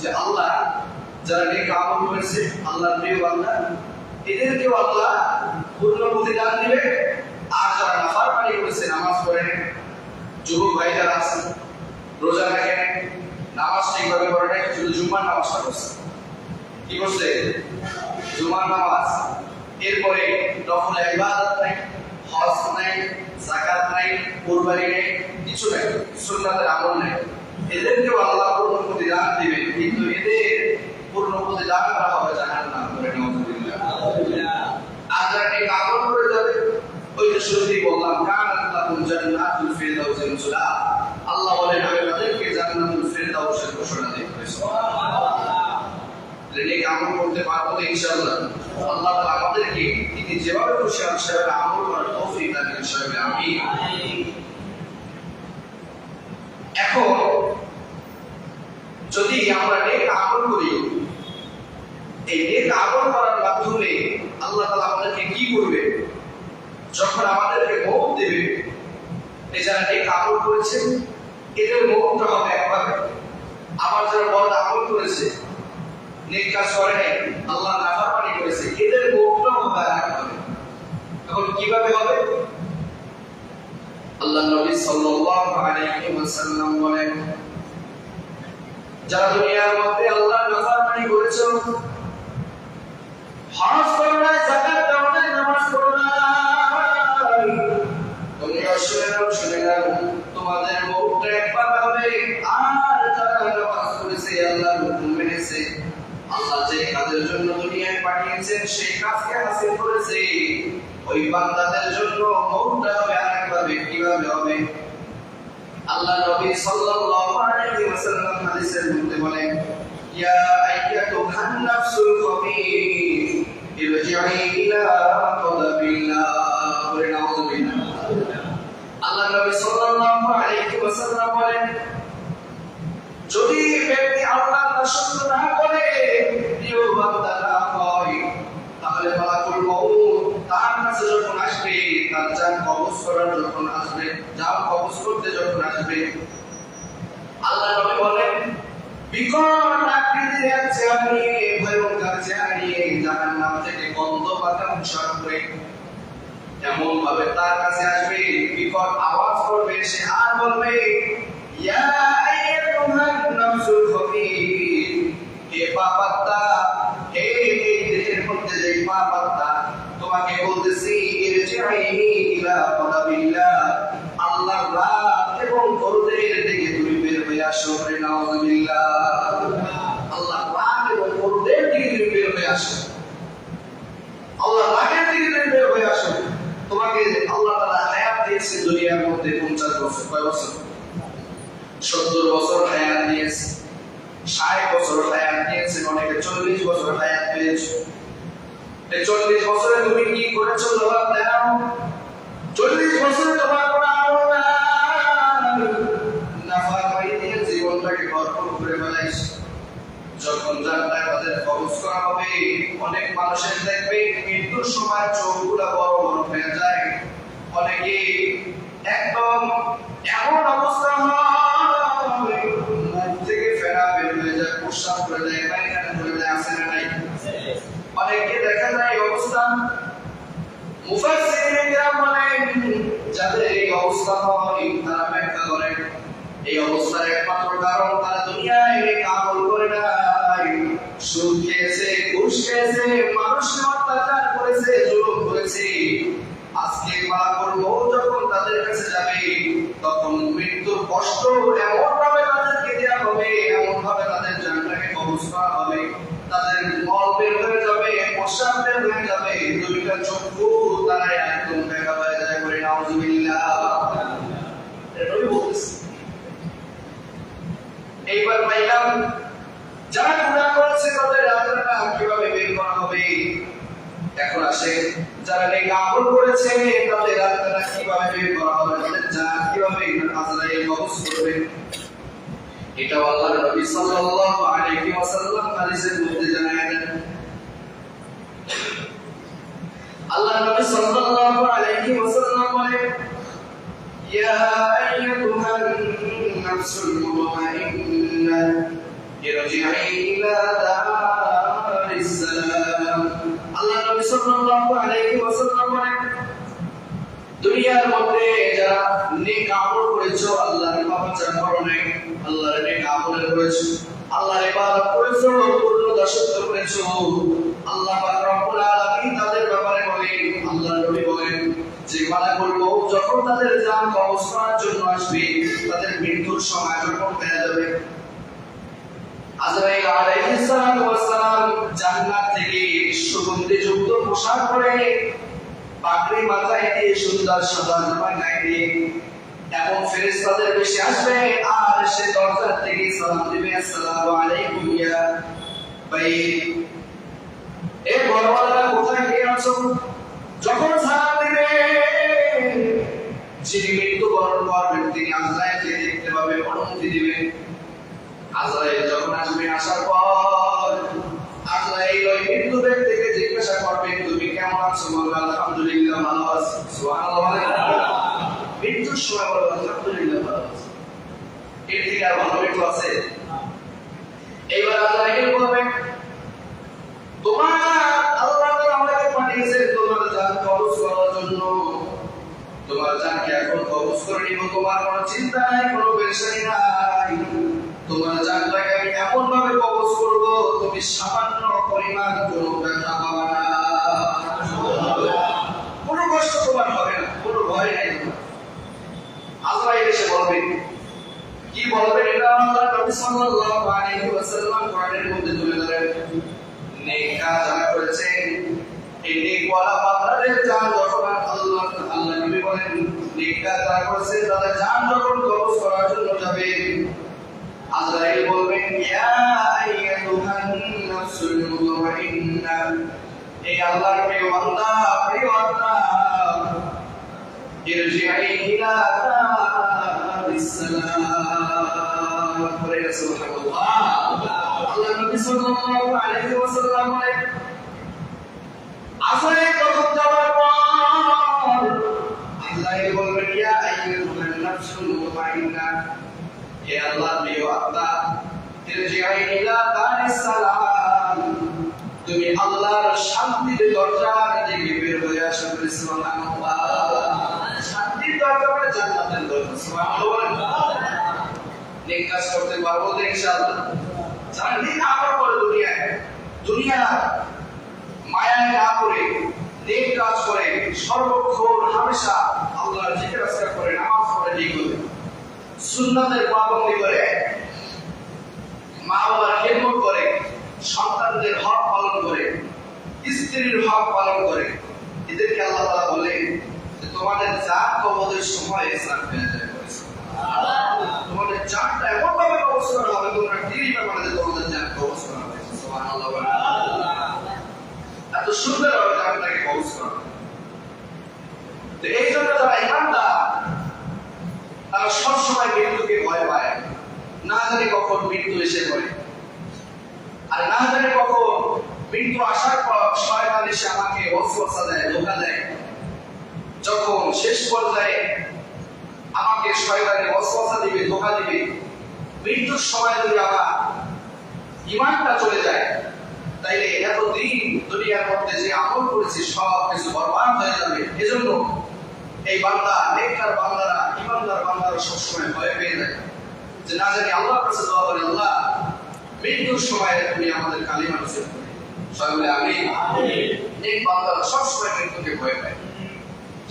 যে আল্লাহ যারা নেক আমল করেছে, আল্লাহর প্রিয় বান্দা, এদেরকেও আল্লাহ পূর্ণ প্রতিদান দিবে। আর যারা নাফরমানি করেছে, নামাজ পড়ে, যুবক ভাই যারা আছেন রোজা রাখেন, নামাজ ঠিকভাবে পড়ে নাই, শুধু জুমার নামাজটা করছে, কি করছে? জুমার নামাজ। এরপরে নফল ইবাদত নাই, হজ নাই, যাকাত নাই, কুরবানি নাই, কিছু নাই, সুন্নাতের আমল নাই। এদেরকেও আল্লাহ পূর্ণ প্রতিদান দিবেন, কিন্তু এদের পূর্ণ প্রতিদান করা হবে জাহান্নাম। করে নাউযুবিল্লাহ। আর যারা নেক আমল করে যাবে, ওই যে শুরুতেই বললাম কানাত লাহুম জান্নাতুল ফিরদাউস নুজুলা, আল্লাহ বলেন আমি তাদেরকে জান্নাতুল ফিরদাউসের ঘোষণা দেব। সুবহানাল্লাহ। নেক আমল করতে পারবো ইনশাআল্লাহ। আল্লাহ তাআলা আমাদেরকে তিনি যেভাবে খুশি সেভাবে আমল করার তৌফিক দান করেন সবাই আমিন। এখন যদি আমরা নেক আমল করি, এই নেক আমল করার মাধ্যমে আল্লাহ তাআলা আমাদেরকে কি করবে? যখন আমাদেরকে মওত দেবে, এই যারা নেক আমল করেছে এদের মওতটা নেক কাজ করে নাই, আল্লাহ নাফরমানি করেছে, এদের মুখটাও মুবারক হবে। এখন কিভাবে হবে? আল্লাহ নবী সাল্লাল্লাহু আলাইহি ওয়াসাল্লাম বলেন, যারা দুনিয়ার মধ্যে আল্লাহর নাফরমানি করেছো, হজ করো না, যাকাত দাও না, নামাজ পড়ো না, তোমরা শুনে নাও, তোমাদের মুখটা একবার হবে। আর যারা নামাজ পড়েছে, আল্লাহর হুকুম মেনেছে, আল্লাহ যে কাজের জন্য দুনিয়ায় পাঠিয়েছেন সেই কাজকে হাসিল করেছে, ওই বান্দাদের জন্য মুখটা হবে আরেকভাবে। কিভাবে হবে? আল্লাহ নবী সাল্লাল্লাহু আলাইহি ওয়াসাল্লাম হাদিসের মধ্যে বলেন, ইয়া আইয়াতুহান নাফসুল খাবীস ইরজিই ইলা কদাবিল্লাহ। বলে নাউযুবিল্লাহ। আল্লাহ নবী সাল্লাল্লাহু আলাইহি ওয়াসাল্লাম বলেন, যদি ব্যক্তি আল্লাহর দাসত্ব না করে, প্রিয় বান্দা না হয়, তাহলে মালাকুল মউত তার কাছে যখন আসবে, তার জান কবজ করার যখন আসবে, জান কবজ করতে যখন আসবে, আল্লাহ নবী বলেন, বিকট আকৃতির এক চেহারা নিয়ে, ভয়ঙ্কর চেহারা নিয়ে জাহান্নাম থেকে গন্ধ বাতাস উচ্চারণ করে এমন ভাবে তার কাছে আসবে, বিকট আওয়াজ করবে, সে আর বলবে, ইয়া আইয়াতুহান নাফসুল খাবীস, হে পাপাত্মা, হে দেহের মধ্যে যে পাপাত্মা, তোমাকে বলতেছি, ইরজিই ইলা কদাবিল্লাহ, আল্লাহর রাত এবং করুণের দিকে তুমি বের হয়ে আসো। বলে নাউযুবিল্লাহ। আল্লাহর রাত এবং করুণের দিকে তুমি বের হয়ে আসো, আল্লাহর রাতের দিকে তুমি বের হয়ে আসো। তোমাকে আল্লাহ তাআলা হায়াত দিয়েছে দুনিয়ার মধ্যে 50 বছর। কয় বছর? 70 বছর হায়াত দিয়েছে, 60 বছর হায়াত দিয়েছে, অনেকে 40 বছর হায়াত পেয়েছে। এই 40 বছরে তুমি কি করেছো জবাব দাও। 40 বছরে তোমার কোনো আমল নাই, নাফরমানি দিয়ে জীবনটাকে ভরপুর করে ফেলাইছো। যখন জান্নাতে তাদের কবজ করা হবে, অনেক মানুষের দেখবে মৃত্যুর সময় চোখগুলো বড় বড় হয়ে যায়, অনেকে একদম এমন অবস্থা হয়, মুখ থেকে ফেনা বের হয়ে যায়, প্রস্রাব করে যায়, পায়খানা করে যায়, আছে না নাই? অনেকে দেখা যায় এই অবস্থা। মুফাসসিরিন কিরাম বলেন, যাদের এই অবস্থা হয় তারা ব্যাখ্যা করেন, এই অবস্থার একমাত্র কারণ তারা দুনিয়ায় আমল করে নাই, সুদ খেয়েছে, ঘুষ খেয়েছে, মানুষকে অত্যাচার করেছে, জুলুম করেছে। আজকে মালাকুল মউত যখন তাদের কাছে যাবে, তখন মৃত্যুর কষ্ট এমন ভাবে তাদেরকে দেয়া হবে, এমন ভাবে তাদের জানটাকে কবজ করা হবে, তাদের মল বের হয়ে যাবে, প্রস্রাব বের হয়ে যাবে, দুইটা চক্ষু তারা একদম দেখা হয়ে যায়। বলে নাউযুবিল্লাহ। এটা নবী বলতেছে। এইবার পাইলাম যারা গুনাহ করেছে তাদের রাতটা কিভাবে বের করা হবে। এখন আসে যারা নেক আমল করেছে তাদের রাতটা কিভাবে বের করা হবে, তাদের জান কিভাবে আজরাইল কবজ করবে। এটা আল্লাহর নবী সাল্লাল্লাহু আলাইহি ওয়াসাল্লাম হাদিসের মধ্যে জানালেন। আল্লাহর নবী সাল্লাল্লাহু আলাইহি ওয়াসাল্লাম বলেন, ইয়া আইয়াতুহান নাফসুল মুতমাইন্নাহ ইরজিই ইলা দারিস সালাম। আল্লাহর নবী সাল্লাল্লাহু আলাইহি ওয়াসাল্লাম বলেন, দুনিয়ার মধ্যে যারা নেক আমল করেছো, আল্লাহর পাপাচার করো নাই, আল্লাহর নেক আমল করেছো, আল্লাহর ইবাদত করেছো, পূর্ণ দাসত্ব করেছো, আল্লাহ পাক রব্বুল আলামিন তাদের ব্যাপারে বলেন, আল্লাহর নবী বলেন, যে মালাকুল মউত যখন তাদের জান কবজ করার জন্য আসবে, তাদের মৃত্যুর সময় যখন হয়ে যাবে, আজরাইল আলাইহিস সালাতু ওয়াস সালাম জান্নাত থেকে সুগন্ধিযুক্ত পোশাক পরে, পাগড়ি মাথায় দিয়ে, সুন্দর সাদা জামা গায়ে দিয়ে এমন ফেরেশতাদের বেশি আসবে, আর সে দরজা থেকে সালাম দিবে, আসসালামু আলাইকুম ইয়া ভাই, এ ঘরওয়ালা কোথায় গিয়ে আছো? যখন সালাম দিবে, যিনি মৃত্যুবরণ করবেন তিনি আজরাইলকে দেখতে পাবে, অনুমতি দিবেন। আজরাইল যখন আসবে, আসার পর আজরাইল ওই মৃত্যু ব্যক্তিকে জিজ্ঞাসা করবে, তুমি কেমন আছো? বলবে আলহামদুলিল্লাহ ভালো আছি। সুবহানাল্লাহ। মৃত্যুর সময় বলবে আলহামদুলিল্লাহ ভালো আছি। এর থেকে আর ভালো মৃত্যু আছে? এইবার আজরাইল বলবে, তোমার জানকে এখন কবজ করে নিব, তোমার কোনো চিন্তা নাই, কোনো পেরেশানি নাই। তোমার জানটাকে আমি এমন ভাবে কবজ করব, তুমি সামান্য পরিমাণ কোনো ব্যথা পাবে না, কোনো কষ্ট তোমার হবে না, কোনো ভয় নাই তোমার। আজরাইল এসে বলবে, কি বলবেন? এটা আল্লাহর নবী সাল্লাল্লাহু আলাইহি ওয়াসাল্লাম কোরআনের মধ্যে তুলে ধরেন। নেক কাজ যারা করেছেন, এই নেকওয়ালা বান্দাদের জান যখন আল্লাহ নবী বলেন, নেক কাজ যারা করেছেন তাদের জান যখন কবজ করার জন্য যাবে, আজরাইল বলবেন, ইয়া আইয়াতুহান নাফসুল মুতমাইন্না, এই আল্লাহর প্রিয় বান্দা, প্রিয় বান্দা, ইরজিই ইলা দারিস সালাম। সুবহানাল্লাহ। আল্লাহ নবী সাল্লাল্লাহু আলাইহি ওয়াসাল্লাম বলেন, আজরাইল যখন যাওয়ার পর আজরাইল বলবেন, ইয়া আইয়াতুহান নাফসুল মুতমাইন্না, হে আল্লাহর প্রিয় আত্মা, ইরজিই ইলা দারিস সালাম, তুমি আল্লাহর শান্তির দরজার দিকে বের হয়ে আসো। সুবহানাল্লাহ। শান্তির দরজা মানে জান্নাতের দরজা। সুবহানাল্লাহ। নেক কাজ করতে পারবো তো ইনশাআল্লাহ। যারা নেক আমল করে দুনিয়া মায়ায় না পড়ে নেক কাজ করে, সর্বক্ষণ হামেশা আল্লাহর জিকির আজকার করে, নামাজ পড়ে, ঠিক হবে, সুন্নাতের পাবন্দি করে, মা বাবার খেদমত করে, সন্তানদের হক পালন করে, স্ত্রীর হক পালন করে, এদেরকে আল্লাহ তাআলা বলেন যে তোমাদের জান কবজের সময় ইসলাম পেয়ে যায়। তোমাদের জানটা এমন ভাবে কবজ করা হবে, তোমরা টিভি পেপারে তোমাদের জান কবজ করা হবে। সুবহানাল্লাহ। এত সুন্দর ভাবে জানটাকে কবজ করা হবে। তো এই জন্য যারা ইমানদার, তারা সবসময় মৃত্যুকে ভয় পায়, না জানি কখন মৃত্যু এসে পড়ে, আর না জানি কখন মৃত্যু আসার পর শয়তান এসে আমাকে ওয়াসওয়াসা দেয়, ধোঁকা দেয়। যখন শেষ পর্যায়ে আমাকে শয়তানে ওয়াসওয়াসা দিবে, ধোঁকা দিবে, মৃত্যুর সময় যদি আমার ঈমানটা চলে যায়, তাইলে এতদিন দুনিয়ার মধ্যে যে আমল করেছি সব কিছু বরবাদ হয়ে যাবে। এজন্য এই বান্দা, নেককার বান্দারা, ঈমানদার বান্দারা সবসময় ভয় পেয়ে যায় যে না জানি আল্লাহর কাছে দোয়া করে, আল্লাহ মৃত্যুর সময় তুমি আমাদের কালিমা নসিব করে। সকলে আমিন। নেক বান্দারা সবসময় মৃত্যুকে ভয় পায়,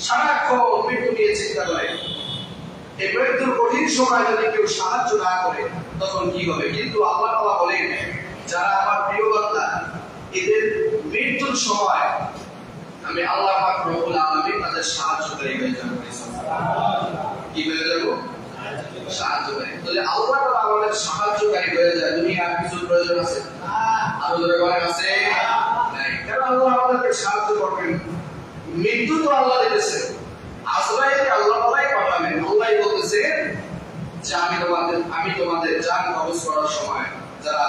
সারাক্ষণ মৃত্যু নিয়ে চিন্তা করে। এই মৃত্যুর কঠিন সময় যদি কেউ সাহায্য না করে তখন কি হবে? কিন্তু আল্লাহ তাআলা বলেন, যারা আমার প্রিয় বান্দা, এদের মৃত্যুর সময় আমি আল্লাহ পাক রব্বুল আলামিন তাদের সাহায্যকারী হয়ে যাব। কি হয়ে যাব? সাহায্যকারী। তাহলে আল্লাহ তাআলা আমাদের সাহায্যকারী হয়ে যায়। দুনিয়ার কিছু প্রয়োজন আছে? আরো জোরে বলেন, আছে? নাই। কারণ আল্লাহ আমাদেরকে সাহায্য করবেন। মৃত্যু তো আল্লাহ দিতেছে, আজরাইলকে আল্লাহ তাআলাই পাঠাবেন। আল্লাহই বলতেছে যে আমি তোমাদের জান কবজ করার সময়, যারা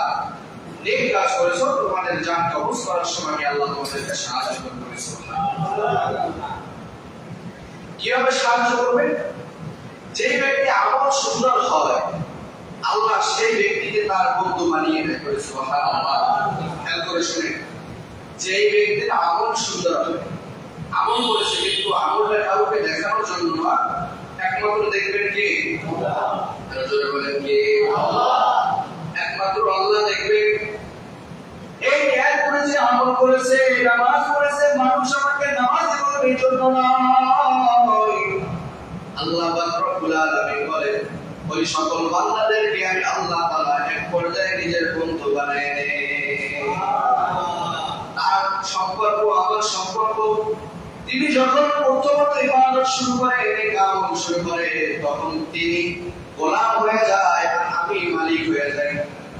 নেক কাজ করেছো, তোমাদের জান কবজ করার সময় আমি আল্লাহ তোমাদেরকে সাহায্য করব। কিভাবে সাহায্য করবে? যে ব্যক্তি আমল সুন্দর হয়, আল্লাহ সেই ব্যক্তিকে তার বন্ধু বানিয়ে দেয়। সুবহানাল্লাহ। খেয়াল করে শুনে, যে ব্যক্তির আমল সুন্দর হবে, আমল করেছে কিন্তু আমলটা কাউকে দেখানোর জন্য না, একমাত্র দেখবেন কে? আল্লাহ। জোরে বলেন, কে? আল্লাহ। একমাত্র আল্লাহ দেখবেন। এই ন্যায় করেছে, আমল করেছে, নামাজ পড়েছে, মানুষ আমাকে নামাজ বলবে এই জন্য নয়। আল্লাহ পাক রব্বুল আলামিন বলেন, ওই সকল বান্দাদেরকে আমি আল্লাহ তাআলা এক পর্যায়ে নিজের বন্ধু বানায় নেন। তার সম্পর্ক আমার সম্পর্ক। তিনি যখন প্রথমত ইবাদত শুরু করে, কাম শুরু করে, তখন তিনি গোলাম হয়ে যায় আর আমি মালিক হয়ে যাই।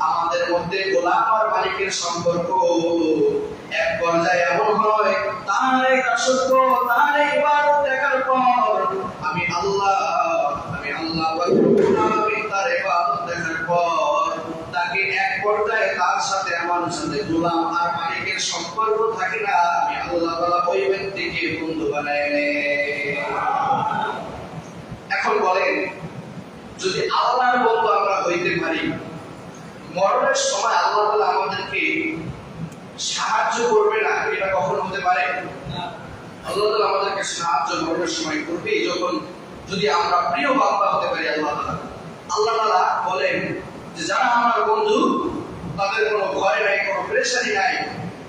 আমাদের মধ্যে গোলাম আর মালিকের সম্পর্ক এক পর্যায়ে এমন হয়, তার এই দাসত্ব, তার এই ইবাদত দেখার পর আমি আল্লাহ তার ইবাদত দেখার পর তাকে এক পর্যায়ে তার সাথে আমার সাথে গোলাম আর মালিকের সম্পর্ক থাকে না, আমি আল্লাহ তাআলা ওই ব্যক্তিকে বন্ধু বানায় নেন। এখন বলেন, যদি আল্লাহর বন্ধু আমরা হইতে পারি, মরণের সময় আল্লাহ তাআলা আমাদেরকে সাহায্য করবে না, এটা কখনো হতে পারে? আল্লাহ তাআলা আমাদেরকে সাহায্য করার সময় করবে যখন যদি আমরা প্রিয় বান্দা হতে পারি আল্লাহ তাআলা বলেন যে যারা আমার বন্ধু তাদের কোনো ভয় নাই, কোনো পেরেশানি নাই,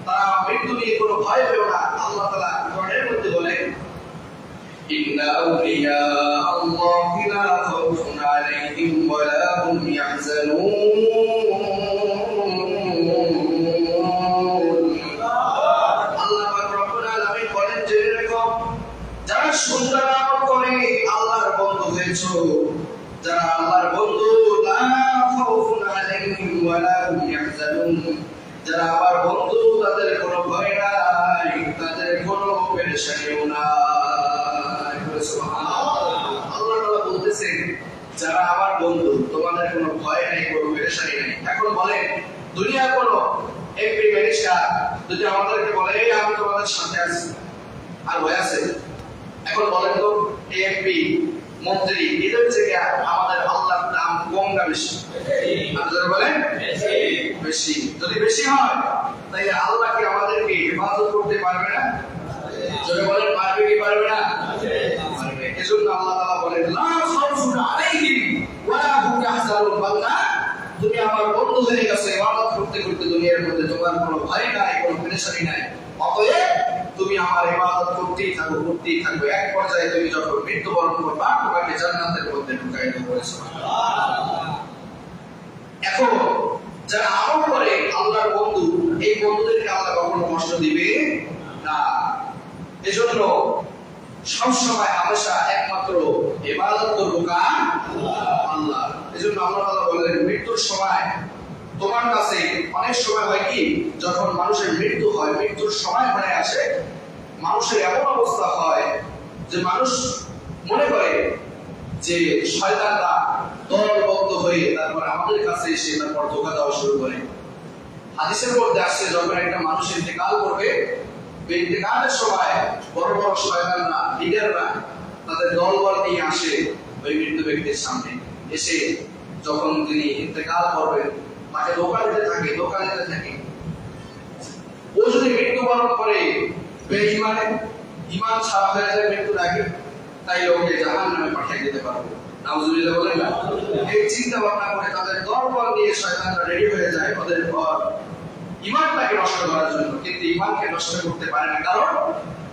তারা মৃত্যু নিয়ে কোনো ভয় পেও না। আল্লাহ তাআলা কোরআনের মধ্যে বলেন ইন্না আউলিয়া আল্লাহি লা খাউফুন আলাইহিম ওয়া লা হুম ইয়াহজানুন। আল্লাহ পাক রব্বুল আলামিন বলেন যে যারা সুন্দর আমল করে আল্লাহর বন্ধু হয়েছো, যারা আল্লাহর বন্ধু লা খাউফুন আলাইহিম ওয়া লা হুম ইয়াহজানুন, যারা আমার বন্ধু তাদের কোনো ভয় নাই, তাদের কোনো পেরেশানিও নাই। আল্লাহ তাআলা বলতেছেন যারা আমার বন্ধু তোমাদের কোনো ভয় নাই, কোনো পেরেশানি নাই। এখন বলেন দুনিয়ার কোনো এমপি মিনিস্টার যদি আমাদেরকে বলে এই আমি তোমাদের সাথে আছি, আর ভয় আছে? এখন বলেন তো এমপি মন্ত্রী এদের থেকে আমাদের আল্লাহর দাম কম না বেশি? আপনারা বলেন বেশি। যদি বেশি হয় তাহলে আল্লাহ কি আমাদেরকে হেফাজত করতে পারবে না? যদি বলেন পারবে কি পারবে না? পারবে। এজন্য আল্লাহ তাআলা বলেন লা খাউফুন আলাইহিম ওয়া লা হুম ইয়াহজানুন। বান্দা তুমি আমার বন্ধু হয়ে গেছো, ইবাদত করতে করতে দুনিয়ার মধ্যে তোমার কোনো ভয় নাই, কোনো পেরেশানি নাই, অতএব তুমি আমার ইবাদত করতেই থাকো, করতেই থাকো। এক পর্যায়ে তুমি যখন মৃত্যুবরণ করবা তোমাকে জান্নাতের মধ্যে ঢুকাই দেব। সুবহানাল্লাহ। এখন যারা আমল করে আল্লাহর বন্ধু, এই বন্ধুদেরকে আল্লাহ কখনো কষ্ট দিবে না। এজন্য সবসময় হামেশা একমাত্র ইবাদত করবো কার? আল্লাহ। এজন্য আল্লাহ তাআলা বলেন মৃত্যুর সময় তোমার কাছে অনেক সময় হয় কি যখন মানুষের মৃত্যু হয়, মৃত্যুর সময় হয়ে আসে, মানুষের এমন অবস্থা হয় যে মানুষ মনে করে যে শয়তানরা দলবদ্ধ হয়ে তারপর আমাদের কাছে এসে তারপর ধোঁকা দেওয়া শুরু করে। হাদিসের মধ্যে আসছে যখন একটা মানুষ ইন্তেকাল করবে, ইন্তেকালের সময় বড় বড় শয়তানরা, লিডাররা তাদের দলবল নিয়ে আসে ওই মৃত্যু ব্যক্তির সামনে। এসে যখন তিনি ইন্তেকাল করবেন তাকে ধোঁকা দিতে থাকে। ও যদি মৃত্যুবরণ করে বেঈমানে, ঈমান ছাড়া হয়ে যায় মৃত্যুর আগে, তাই ওকে জাহান্নামে পাঠিয়ে দিতে পারবো। নাউজুবিল্লাহ বলেন না? এই চিন্তা ভাবনা করে তাদের দলবল নিয়ে শয়তানরা রেডি হয়ে যায় ওদের ঈমানটাকে নষ্ট করার জন্য, কিন্তু ঈমানকে নষ্ট করতে পারে না। কারণ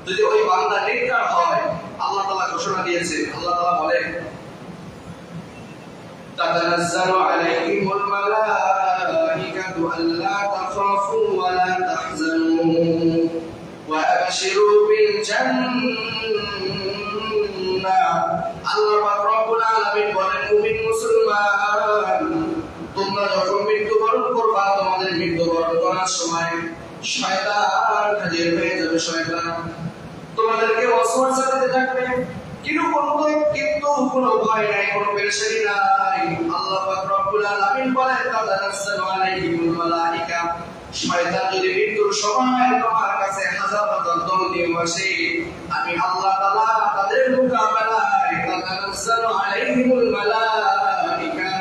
যদি ওই বান্দা নেককার হয়, আল্লাহ তাআলা ঘোষণা দিয়েছে, আল্লাহ তাআলা বলেন তাতানাজ্জালু আলাইহিমুল মালাইকাতু আল্লা তাখাফু ওয়া লা তাহজানু ওয়া আবশিরু বিল জান্নাহ। আল্লাহ পাক রব্বুল আলামিন বলেন মুমিন মুসলমান তোমরা যখন মৃত্যুবরণ করবা, তোমাদের মৃত্যুবরণ করার সময় শয়তান হাজির হয়ে যাবে। শয়তান তোমাদেরকে ওয়াসওয়াসা দিতে থাকবে, কিন্তু কোনো ভয় নাই, কোনো পেরেশানি নাই। আল্লাহ পাক রব্বুল আলামিন বলেন তাতানাজ্জালু আলাইহিমুল মালাইকা। শয়তান যদি মৃত্যুর সময় তোমার কাছে হাজার হাজার দল নিয়ে আসে, আমি আল্লাহ তাআলা তাদের মোকাবেলায় তাতানাজ্জালু আলাইহিমুল মালাইকা,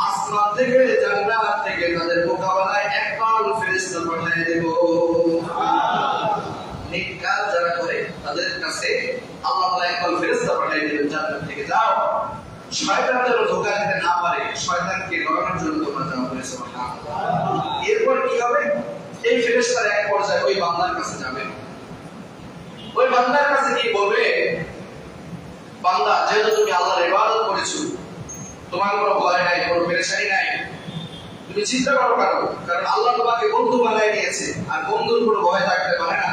আসমান থেকে জান্নাত থেকে তাদের মোকাবেলায় একদল ফেরেশতা পাঠিয়ে দেব। নেককার যারা করে তাদের কাছে আল্লাহ তাআলা একদল ফেরেশতা পাঠিয়ে দেবেন জান্নাত থেকে, যাও শয়তান যেন ধোঁকা দিতে না পারে, শয়তানকে ধরানোর জন্য তোমরা যাও। সুবহানাল্লাহ। এরপর কি হবে? এই ফেরেশতারা এক পর্যায়ে ওই বান্দার কাছে যাবে। ওই বান্দার কাছে কি বলবে? বান্দা, যেহেতু তুমি আল্লাহর ইবাদত করেছো, তোমার কোনো ভয় নাই, কোনো পেরেশানি নাই, তুমি চিন্তা করো কেন? কারণ আল্লাহ তোমাকে বন্ধু বানায় নিয়েছে, আর বন্ধুর কোনো ভয় থাকতে পারে না।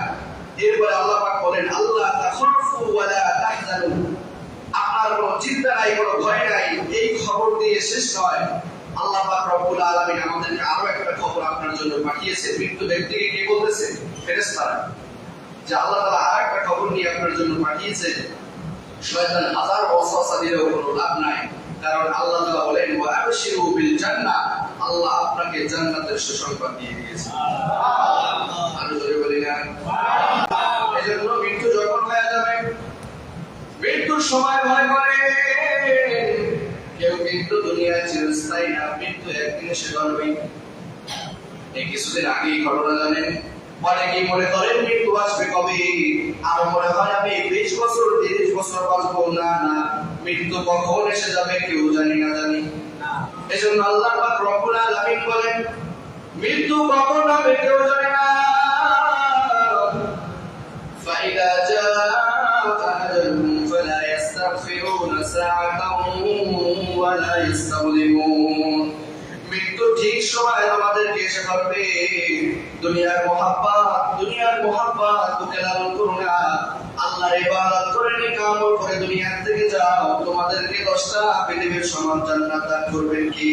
এরপরে আল্লাহ পাক বলেন আল্লাহ তাখাফু ওয়া লা তাহজানু, আপনার কোনো চিন্তা নাই, কোনো ভয় নাই। এই খবর দিয়ে শেষ নয়, আল্লাহ পাক রব্বুল আলামিন আমাদেরকে আরো একটা খবর আপনার জন্য পাঠিয়েছে। মৃত্যু ব্যক্তিকে কে বলতেছে? ফেরেশতারা। যে আল্লাহ তাআলা আরেকটা খবর নিয়ে আপনার জন্য পাঠিয়েছে, শয়তান হাজার ওয়াসওয়াসা দিলেও কোনো লাভ নাই। কারণ আল্লাহ তাআলা বলেন ওয়া আবশিরু বিল জান্নাহ, আল্লাহ আপনাকে জান্নাতের সুসংবাদ দিয়ে দিয়েছে। সুবহানাল্লাহ। আর জোরে বলি না সুবহানাল্লাহ। এজন্য মৃত্যু যখন হয়ে যাবে, মৃত্যুর সময় ভয় করে কেউ, কিন্তু দুনিয়ায় চিরস্থায়ী না, মৃত্যু একদিন এসে ধরবেই। এই কিছুদিন আগেই ঘটনা জানেন, অনেকেই মনে করেন মৃত্যু আসবে কবে, আর মনে হয় আমি মৃত্যু কখন এসে যাবে কেউ জানি না। এজন্য আল্লাহ পাক রব্বুল আলামিন বলেন মৃত্যু কখন হবে কেউ জানে না। ফাইদা জাআ আজালুহুম ফালা ইস্তাগফিরুনা সাআতাও ওয়ালা ইস্তাগদিমুন। মৃত্যু ঠিক সময় আমাদেরকে এসে ধরবে। দুনিয়ার মোহাব্বত বুকে লালন করো না। আল্লাহর ইবাদত করে নেক আমল করে দুনিয়া থেকে যাও। তোমাদেরকে 10টা পৃথিবীর সমান জান্নাত দান করবেন কি?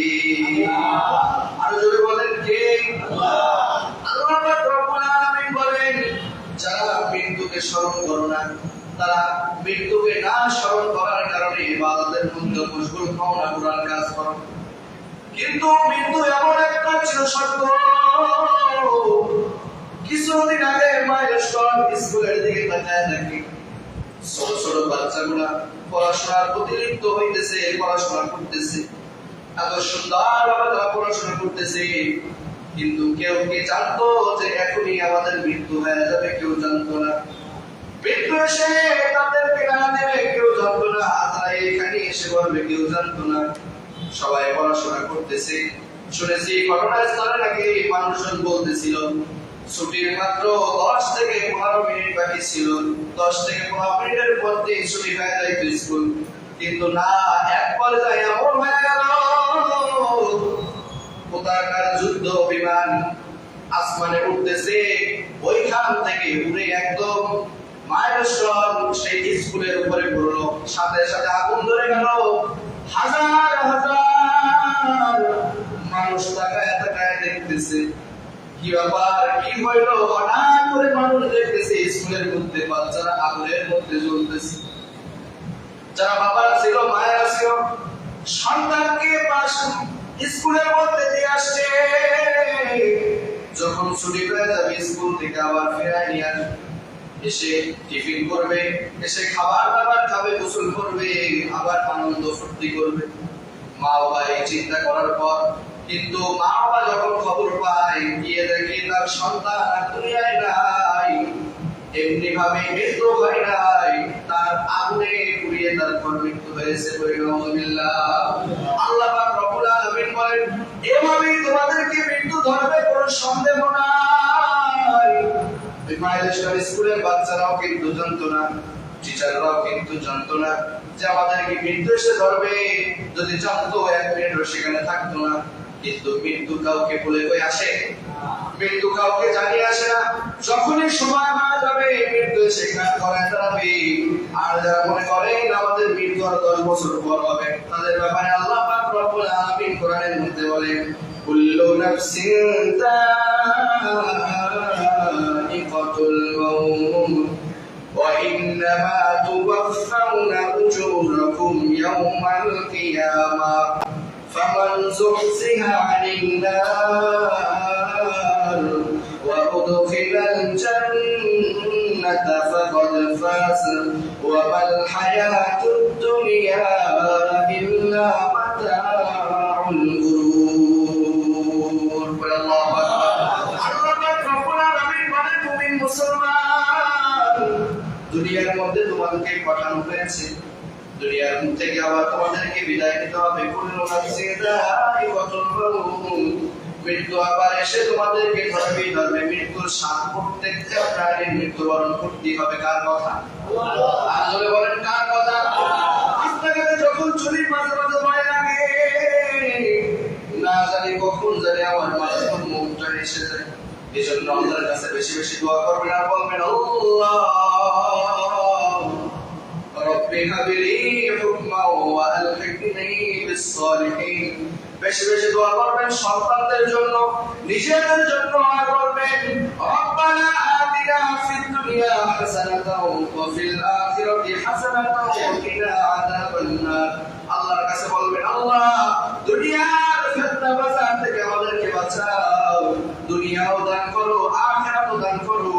আর জোরে বলেন কে? আল্লাহ পাক রব্বুল আলামিন বলেন যারা মৃত্যুকে স্মরণ করো না, তারা মৃত্যুকে না স্মরণ করার কারণে ইবাদতের মধ্যে মশগুল হও না, কুরআন কাজ করো। কিন্তু মৃত্যু এমন একটা চিরসত্য। কিছুদিন আগে মায়ের স্কুলের দিকে তাকায় দেখি ছোট ছোট বাচ্চাগুলা পড়াশোনার প্রতি লিপ্ত হইতেছে, পড়াশোনা করতেছে, এত সুন্দরভাবে তারা পড়াশোনা করতেছে। কিন্তু কেউ কি জানতো যে এখনই আমাদের মৃত্যু হয়ে যাবে? কেউ জানতো না। মৃত্যু এসে তাদেরকে না দেবে কেউ জানতো না। তারা এখানে এসে বলবে কেউ জানতো না। সবাই পড়াশোনা করতেছে। শুনেছি ঘটনাস্থলে নাকি মানুষজন বলতেছিল ছুটির মাত্র 10 থেকে 15 মিনিট বাকি ছিল, 10 থেকে 15 মিনিটের মধ্যে ছুটি হয়ে যাইতো স্কুল। কিন্তু না, এক পর্যায়ে এমন হয়ে গেল কোথাকার যুদ্ধ বিমান আসমানে উঠতেছে, ওইখান থেকে উড়ে একদম মাইলস্টোন সেই স্কুলের উপরে পড়লো। সাথে সাথে আগুন ধরে গেল। হাজার হাজার মানুষ তাকায় তাকায় দেখতেছে কি ব্যাপার, কি হইলো। হঠাৎ করে মানুষ দেখতেছে স্কুলের মধ্যে বাচ্চারা আগুনের মধ্যে জ্বলতেছে। যারা বাবারা ছিল, মায়েরা ছিল, সন্তানকে স্কুলের মধ্যে দিয়ে আসছে। যখন ছুটি হয়ে যাবে স্কুল থেকে আবার ফেরায় নিয়ে আসবে, এসে টিফিন করবে, এসে খাবার দাবার খাবে, গোসল করবে, আবার আনন্দ ফুর্তি করবে। মা বাবা এই চিন্তা করার পর কিন্তু মা বাবা যখন খবর পায় গিয়ে দেখে তার সন্তান আর দুনিয়ায় নাই, এমনি ভাবে মৃত্যু হয় নাই, তার আগুনে পুড়িয়ে তারপর মৃত্যু হয়েছে। আল্লাহ পাক রব্বুল আলামিন বলেন এভাবেই তোমাদেরকে মৃত্যু ধরবে, কোনো সন্দেহ নাই। স্কুলের বাচ্চারাও কিন্তু জানতো না, টিচাররাও কিন্তু জানতো না যে আমাদেরকে মৃত্যু এসে ধরবে। যদি জানতো 1 মিনিটও সেখানে থাকতো না। কিন্তু মৃত্যু কাউকে বলে কই আসে? মৃত্যু কাউকে জানিয়ে আসে না। যখনই সময় হয়ে যাবে মৃত্যু এসে কাজ করায় দাঁড়াবে। আর যারা মনে করেন আমাদের মৃত্যু আর 10 বছর পর হবে, তাদের ব্যাপারে আল্লাহ পাক রব্বুল আলামিন কোরআনের মধ্যে বলেন কুল্লু নাফসিন যায়িকাতুল মাউত ওয়া ইন্নামা তুওয়াফাউনা উজুরাকুম ইয়াওমাল কিয়ামাহ فمن زحزح عن النار وأدخل الجنة فقد فاز وما الحياة الدنيا إلا متاع الغرور. الله أكبر. মুসলমান, দুনিয়ার মধ্যে তোমাদেরকে পাঠানো হয়েছে, দুনিয়ার থেকে আবার তোমাদেরকে বিদায় নিতে হবে। কুল্লু নাফসিন যায়িকাতুল মাউত, মৃত্যু আবার এসে তোমাদেরকে ধরবে। মৃত্যুর স্বাদ প্রত্যেকটা প্রাণীর মৃত্যুবরণ করতে হবে। কার কথা? আর জোরে বলেন কার কথা? রাস্তাঘাটে যখন চলি মাঝে মাঝে ভয় লাগে, না জানি কখন জানি আমার মাঝে মুখটা এসে যায়। এই জন্য আল্লাহর কাছে বেশি বেশি দোয়া করবেন আর বলবেন আল্লাহ রব্বি হাবলি হুকমা ওয়া আলহিকনি বিস-সালিহিন। বেশি বেশি দোয়া করবেন সন্তানদের জন্য, নিজেদের জন্য। আর বলবেন রব্বানা আতিনা ফিদ দুনিয়া হাসানাতাও ওয়া ফিল আখিরাতি হাসানাতাও ওয়া কিনা আযাবান নার। আল্লাহর কাছে বলবেন আল্লাহ দুনিয়ার ফিতনা বাজার থেকে আমাদেরকে বাঁচাও, দুনিয়াও দান করো, আখিরাতও দান করো।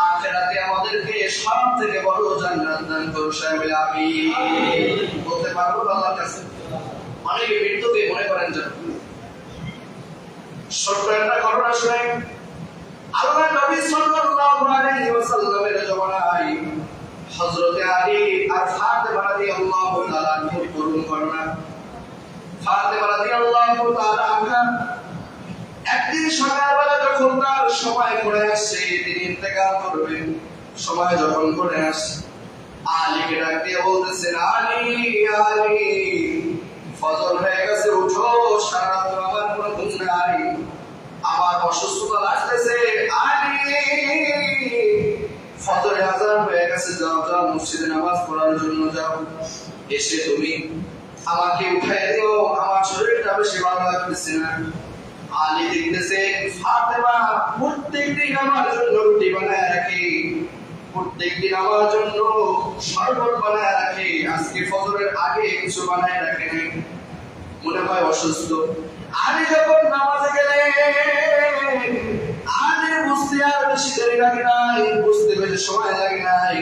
আখিরাতে আমাদেরকে সব থেকে বড় জান্নাত দান করো। সবাই আমিন বলতে পারবো আল্লাহর কাছে? অনেকে মৃত্যুকে মনে করেন যে ছোট্ট একটা ঘটনা শুনেন। আল্লাহর নবী সাল্লাল্লাহু আলাইহি ওয়াসাল্লামের জমানায় হযরতে আলী আর ফাতেমা রাদিয়াল্লাহু তাআলা আনহুর করুণ ঘটনা। ফাতেমা রাদিয়াল্লাহু তাআলা আনহা একদিন সকালবেলা যখন তার সময় করে আসছে, তিনি ইন্তেকাল করবেন, সময় যখন করে আসছে, আলীকে ডাক দিয়ে বলতেছেন, আলী আলী ফজর হয়ে গেছে, উঠো, সারা রাত আমার কোনো ঘুম নাই, আমার অসুস্থতা লাগতেছে, আলী ফজরে আযান হয়ে গেছে, যাও যাও মসজিদে নামাজ পড়ার জন্য যাও, এসে তুমি আমাকে উঠাই দিও, আমার শরীরটা বেশি ভালো লাগতেছে না। আলী দেখতেছেন ফাতেমা প্রত্যেকদিন আমার জন্য রুটি বানায় রাখে, প্রত্যেকদিন আমার জন্য শরবত বানায় রাখে, আজকে ফজরের আগে কিছু বানায় রাখে নাই, মনে হয় অসুস্থ। আলী যখন নামাজে গেলেন, আলী বুঝতে আর বেশি দেরি লাগে নাই, বুঝতে বেশি সময় লাগে নাই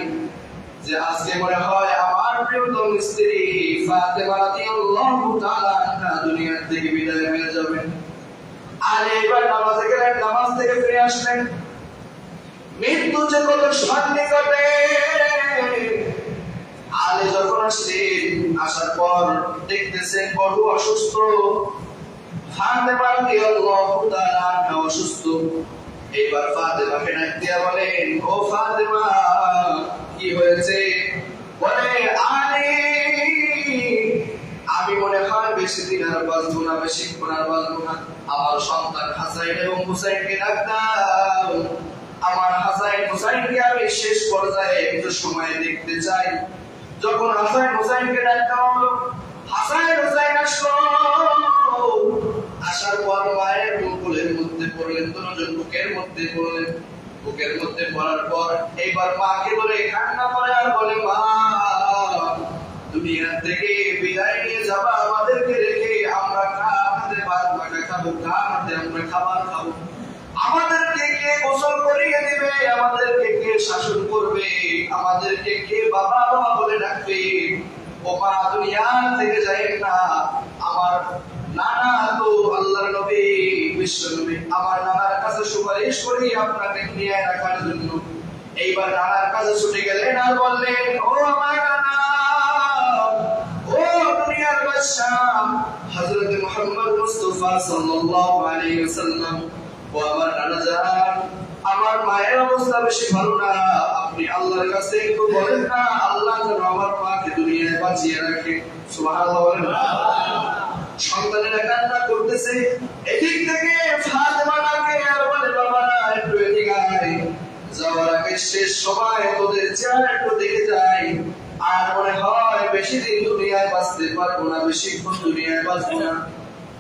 যে আজকে মনে হয় আমার প্রিয়তম স্ত্রী ফাতেমা রাদিয়াল্লাহু তাআলা আনহা দুনিয়া থেকে বিদায় হয়ে যাবেন। আলী এবার নামাজে গেলেন, নামাজ থেকে ফিরে আসলেন, মৃত্যু যে কত সন্নিকটে। আলী যখন আসলেন, আসার পর দেখতেছেন বড় অসুস্থ, ফাতেমা রাদিয়াল্লাহু তাআলা আনহা অসুস্থ। এবার ফাতেমাকে ডাক দিয়া বলেন, ও ফাতেমা কি হয়েছে? বলে, আলী আমি মনে হয় বেশি দিন আর বাঁচবো না, বেশিক্ষণ আর বাঁচবো না, আমার সন্তান হাসাইন এবং হুসাইনকে ডাক দাও, আমার হাসাইন হুসাইনকে আমি শেষ পর্যায়ে একটু সময় দেখতে চাই। যখন হাসাইন হুসাইনকে ডাক দেওয়া হলো, হাসাইন হুসাইন আসলো, আসার পর মায়ের বুকের মধ্যে পড়লেন, দুজন বুকের মধ্যে পড়লেন, বুকের মধ্যে পড়ার পর এইবার মাকে বলে কান্না করে আর বলে, মা দুনিয়া থেকে বিদায় নিয়ে যাবা আমাদেরকে রেখে, আমরা কার হাতে ভাত মাখা খাবো, কার হাতে আমরা খাবার খাবো, আমাদেরকে কে গোসল করিয়ে দিবে, আমাদেরকে কে শাসন করবে, আমাদেরকে কে বাবা বাবা বলে ডাকবে, ও মা দুনিয়া থেকে যাইয়েন না, আমার নানা তো আল্লাহর নবী বিশ্ব নবী, আমার নানার কাছে সুপারিশ করি আপনাকে নিয়ে রাখার জন্য। এইবার নানার কাছে ছুটে গেলেন আর বললেন, ও আমার নানা, ও দুনিয়ার বাদশাহ হযরত মুহাম্মদ মুস্তাফা সাল্লাল্লাহু আলাইহি ওয়াসাল্লাম, ও আমার নানা জান, আমার মায়ের অবস্থা বেশি ভালো না, আপনি আল্লাহর কাছে একটু বলেন না, আল্লাহ যেন আমার মাকে দুনিয়ায় বাঁচিয়ে রাখে। সুবহানাল্লাহ বলেন। সন্তানেরা কান্না করতেছে, এদিক থেকে ফাতেমা ডাকে আর বলে, বাবা একটু এদিকে আয়, যাওয়ার আগে শেষ সময় তোদের চেহারা একটু দেখে যাই, আর মনে হয় বেশি দিন দুনিয়ায় বাঁচতে পারবো না, বেশিক্ষণ দুনিয়ায় বাঁচবো না।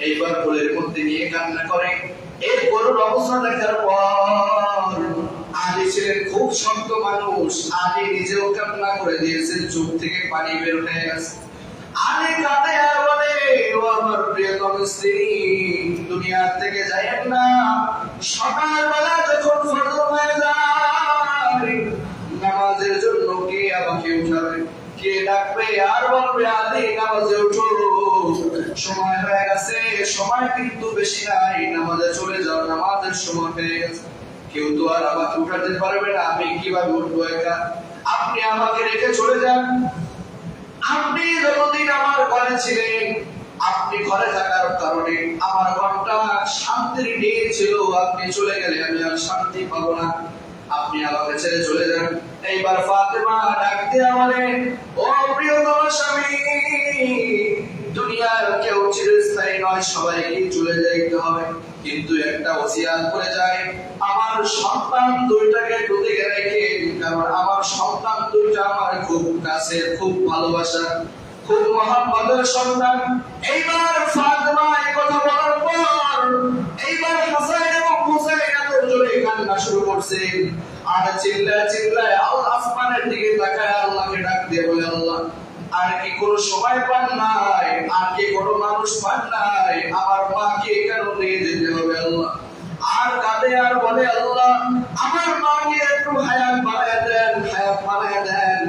এইবার কোলের মধ্যে নিয়ে কান্না করে। এর করুণ অবস্থা দেখার পর আলী ছিলেন খুব শক্ত মানুষ, আলী নিজেও কান্না করে দিয়েছেন, চোখ থেকে পানি বের হয়ে গেছে। আলী কাঁদে আর বলে, ও আমার প্রিয়তম স্ত্রী দুনিয়া থেকে যাইয়েন না, সকালবেলা যখন ফজর হয়ে যায় নামাজের জন্য কে আমাকে উঠাবে, কে ডাকবে আর বলবে, আলী নামাজে উঠো, সময় হয়ে গেছে, সময় কিন্তু বেশি নাই, নামাজে চলে যাও, নামাজের সময় হয়ে গেছে, কেউ তো আর আমাকে উঠাতে পারবে না, আমি কিভাবে উঠবো একা, আপনি আমাকে রেখে চলে যান। আপনি যতদিন আমার ঘরে ছিলেন, আপনি ঘরে থাকার কারণে আমার ঘরটা শান্তির নীড় ছিল, আপনি চলে গেলে আমি আর শান্তি পাবো না, আপনি আমাকে ছেড়ে চলে যান। এইবার ফাতেমা ডাক দিয়ে বলেন, ও প্রিয়তম স্বামী, দুনিয়ার কেউ চিরস্থায়ী নয়, সবাইকে চলে যাইতে হবে, কিন্তু একটা ওসিয়াত করে যায়, আমার সন্তান দুইটাকে দুদিকে রেখে, কারণ আমার সন্তান দুইটা আমার খুব কাছের, খুব ভালোবাসা, খুব মহব্বতের সন্তান। এইবার ফাতেমা এই কথা বলার পর এইবার হাসান এবং হুসাইন এত জোরে কান্না শুরু করছে, আর চিল্লায় চিল্লায় আসমানের দিকে তাকায় আল্লাহকে ডাক দিয়ে বলে, আল্লাহ আর কি কোনো সময় পান নাই, আর কি কোনো মানুষ পান নাই, আমার মাকে কেন নিয়ে যেতে হবে আল্লাহ, আর কাঁদে আর বলে, আল্লাহ আমার মাকে একটু হায়াত বাড়ায় দেন, হায়াত বাড়ায় দেন।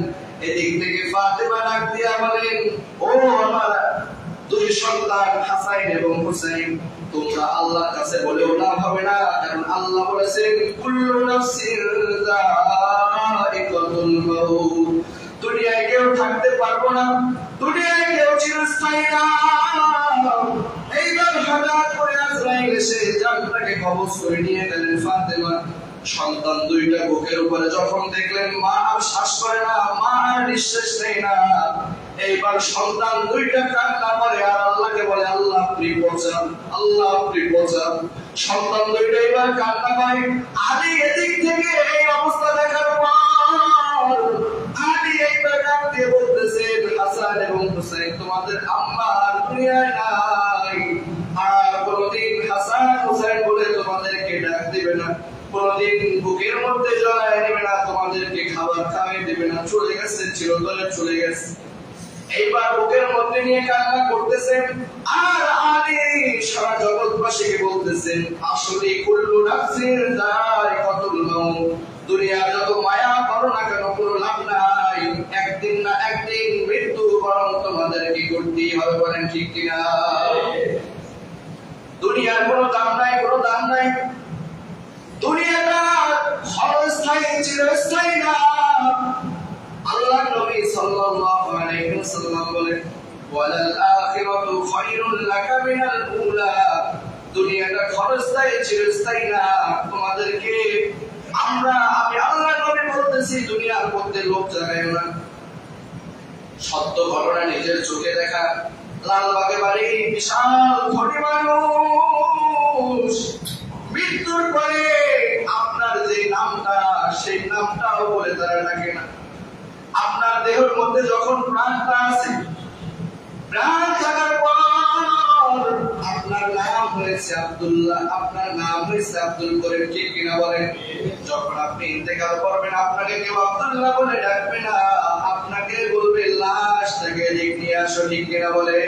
এদিক থেকে ফাতেমা ডাক দিয়া বলেন, ও আমার দুই সন্তান হাসান এবং হুসাইন, তোমরা আল্লাহর কাছে বলেও লাভ হবে না, কারণ আল্লাহ বলেছেন কুল্লু নাফসিন যায়িকাতুল মাউত, পারবো না, দুনিয়ায় কেউ চিরস্থায়ী না। এইবার হঠাৎ করে আজরাইল এসে জানটাকে কবজ করে নিয়ে গেলেন। ফাতেমা সন্তান দুইটা বুকের উপরে যখন দেখলেন মা আর শ্বাস করে না, মা আর নিঃশ্বাস নেই না, এইবার সন্তান দুইটা কান্না করে আর আল্লাহকে বলে, আল্লাহ আপনি বাঁচান, আল্লাহ আপনি বাঁচান। সন্তান দুইটা এবার কান্না করে। আলী এদিক থেকে এই অবস্থা দেখার পর আলী এইবার ডাক দিয়ে বলতেছেন, হাসান এবং হুসাইন তোমাদের আম্মা আর দুনিয়ায় নাই, আর কোনদিন হাসান হুসাইন বলে তোমাদেরকে ডাক দিবে না, কোনদিন বুকের মধ্যে জড়ায় নেবে না, তোমাদেরকে খাবার খাওয়াই দেবে না, চলে গেছে, চিরতরে চলে গেছে। এইবার বুকের মধ্যে নিয়ে কান্না করতেছেন আর আলী সারা জগৎবাসীকে বলতেছেন, আসলে কুল্লু নাফসিন যায়কাতুল মাউত, দুনিয়ার যত মায়া করো না কেন কোনো লাভ নাই, একদিন না একদিন মৃত্যু বরণ তোমাদেরকে করতেই হবে। বলেন ঠিক কিনা? দুনিয়ার কোনো দাম নাই, কোনো দাম নাই। দুনিয়াটা ক্ষণস্থায়ী, চিরস্থায়ী না। আল্লাহ নবী সাল্লাল্লাহু আলাইহি ওয়াসাল্লাম বলেন, ওয়ালাল আখিরাতু খায়রুল লাকা মিনাল উলা, দুনিয়াটা ক্ষণস্থায়ী, চিরস্থায়ী না। তোমাদেরকে আমি আল্লাহ নবী বলতেছি, দুনিয়ার মধ্যে লোভ জাগায়ও না। সত্য ঘটনা নিজের চোখে দেখা। লালবাগে বাড়ি, বিশাল ধনী মানুষ, মৃত্যুর পরে আপনার যে নামটা, সেই নামটাও বলে তারা ডাকে না। আপনার দেহের মধ্যে যখন প্রাণটা আছে, প্রাণ থাকার পর আপনার নাম হয়েছে আব্দুল্লাহ, আপনার নাম হয়েছে আব্দুল করিম, ঠিক কিনা বলেন? যখন আপনি ইন্তেকাল করবেন আপনাকে কেউ আব্দুল্লাহ বলে ডাকবে না, আপনাকে বলবে লাশটাকে এদিক নিয়ে আসো, ঠিক কিনা বলে?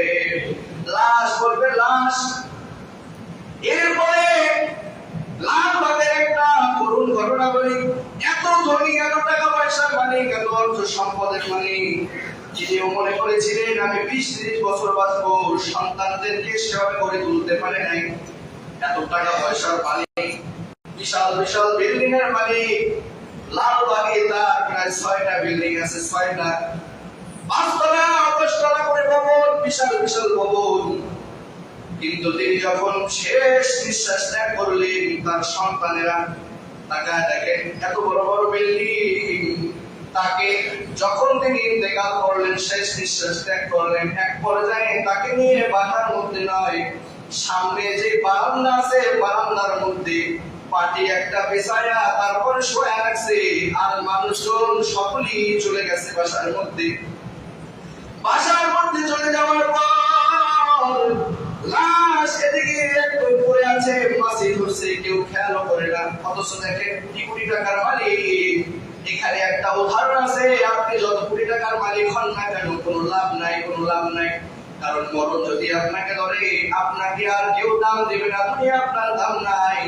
লাশ বলবে লাশ। এরপরে লালবাগের একটা করুণ ঘটনা বলি। এত ধনী, এত টাকা পয়সার মালিক, এত অর্থ সম্পদের মালিক, যিনিও মনে করেছিলেন আমি 20-30 বছর বাঁচবো, সন্তানদেরকে সেভাবে করে তুলতে পারে নাই। এত টাকা পয়সার মালিক, বিশাল বিশাল বিল্ডিং এর মালিক, লালবাগে তার প্রায় 6টা বিল্ডিং আছে, 6টা, 5 তলা 10 তলা করে ভবন, বিশাল বিশাল ভবন। কিন্তু তিনি যখন শেষ নিঃশ্বাস ত্যাগ করলেন, তার সন্তানেরা তাকায় দেখেন এত বড় বড় বিল্ডিং, তাকে যখন তিনি ইন্তেকাল করলেন, শেষ নিঃশ্বাস ত্যাগ করলেন, এক পর্যায়ে তাকে নিয়ে বাসার মধ্যে নয়, সামনে যে বারান্দা আছে, বারান্দার মধ্যে পাটি একটা বিছায়া তারপরে শোয়া রাখছে, আর মানুষজন সকলেই চলে গেছে বাসার মধ্যে। বাসার মধ্যে চলে যাওয়ার পর লাশ এদিকে একটু পড়ে আছে, মাছি ধরছে, কেউ খেয়াল করে না। অথচ দেখেন কোটি টাকার মালিক। এখানে একটা উদাহরণ আছে, আপনি যত কোটি টাকার মালিক হন না কেন, কোনো লাভ নাই, কোনো লাভ নাই। কারণ মরণ যদি আপনাকে ধরে, আপনাকে আর কেউ দাম দেবে না, তুমি আপনার দাম নাই।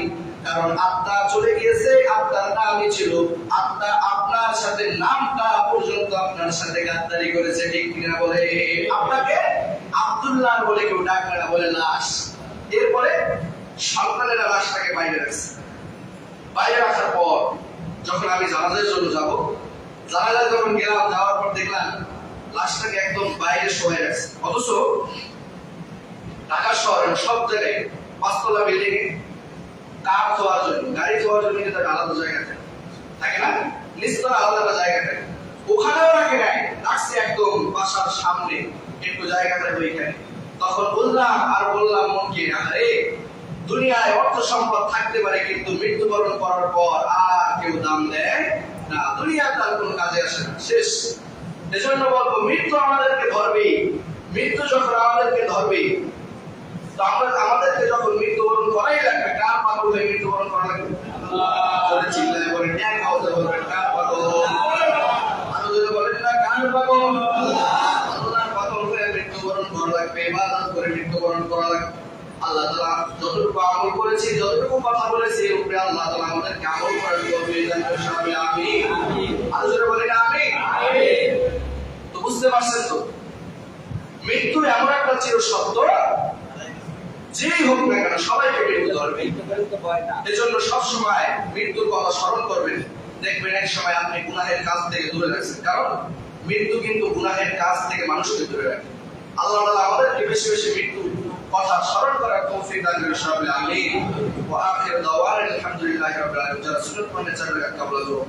কারণ আত্মা চলে গিয়েছে, আত্মার নামই ছিল, আত্মা আপনার সাথে নামটা পর্যন্ত আপনার সাথে গাদ্দারি করেছে, ঠিক কিনা বলে? আপনাকে আব্দুল্লাহ বলে কেউ ডাকবে না, বলে লাশ। এরপরে সন্তানেরা লাশটাকে বাইরে রাখছে। বাইরে রাখার পর যখন আমি জানাজার জন্য যাব, জানাজায় যখন গেলাম, যাওয়ার পর দেখলাম লাশটাকে একদম বাইরে শোয়া রাখছে। অথচ ঢাকা শহরের সব জায়গায় 5 তলা বিল্ডিং এ কার ধোয়ার জন্য, গাড়ি ধোয়ার জন্য কিন্তু আলাদা জায়গা থাকে না, নিচতলা আলাদা জায়গা থাকে, ওখানেও রাখে নাই, রাখছে একদম বাসার সামনে একটু জায়গা থাকে ওইখানে। তখন বললাম আর বললাম মনকে, আরে দুনিয়ায় অর্থ সম্পদ থাকতে পারে, কিন্তু মৃত্যুবরণ করার পর আর কেউ দাম দেয় না, দুনিয়া তার কোনো কাজে আসে না, শেষ। এজন্য বলবো, মৃত্যু আমাদেরকে ধরবে। মৃত্যু যখন আমাদেরকে ধরবে, তো আমাদেরকে যখন মৃত্যুবরণ করাই লাগবে, কার পাগল হয়ে মৃত্যুবরণ করা লাগবে? চিল্লায় বলেন, এক আওয়াজে বলবেন, কার পাগল? আরো যদি বলেন না, কার পাগল? আল্লাহর পাগল হয়ে মৃত্যুবরণ করা লাগবে, ইবাদত করে মৃত্যুবরণ করা লাগবে। আল্লাহ তাআলা যতটুকু আমল করেছি, যতটুকু কথা বলেছি, এর উপরে আল্লাহ তাআলা আমাদেরকে আমল করার তৌফিক দান করুন, আমিন। আরো যদি বলেন আমিন। তো বুঝতে পারছেন তো, মৃত্যু এমন একটা চির সত্য, যেই হোক না কেন সবাইকে মৃত্যু ধরবে। এজন্য সবসময় মৃত্যুর কথা স্মরণ করবেন, দেখবেন এক সময় আপনি গুনাহের কাজ থেকে দূরে রাখছেন। কারণ মৃত্যু কিন্তু গুনাহের কাজ থেকে মানুষকে দূরে রাখে। আল্লাহ তাআলা আমাদেরকে বেশি বেশি মৃত্যু কথা স্মরণ করার তৌফিক দান করেন সকলে আমিন। ওয়া আখির দাওয়ানা আলহামদুলিল্লাহি রাব্বিল আলামিন। যারা সুন্নাত মানে চার রাকাত কাবলা দোয়া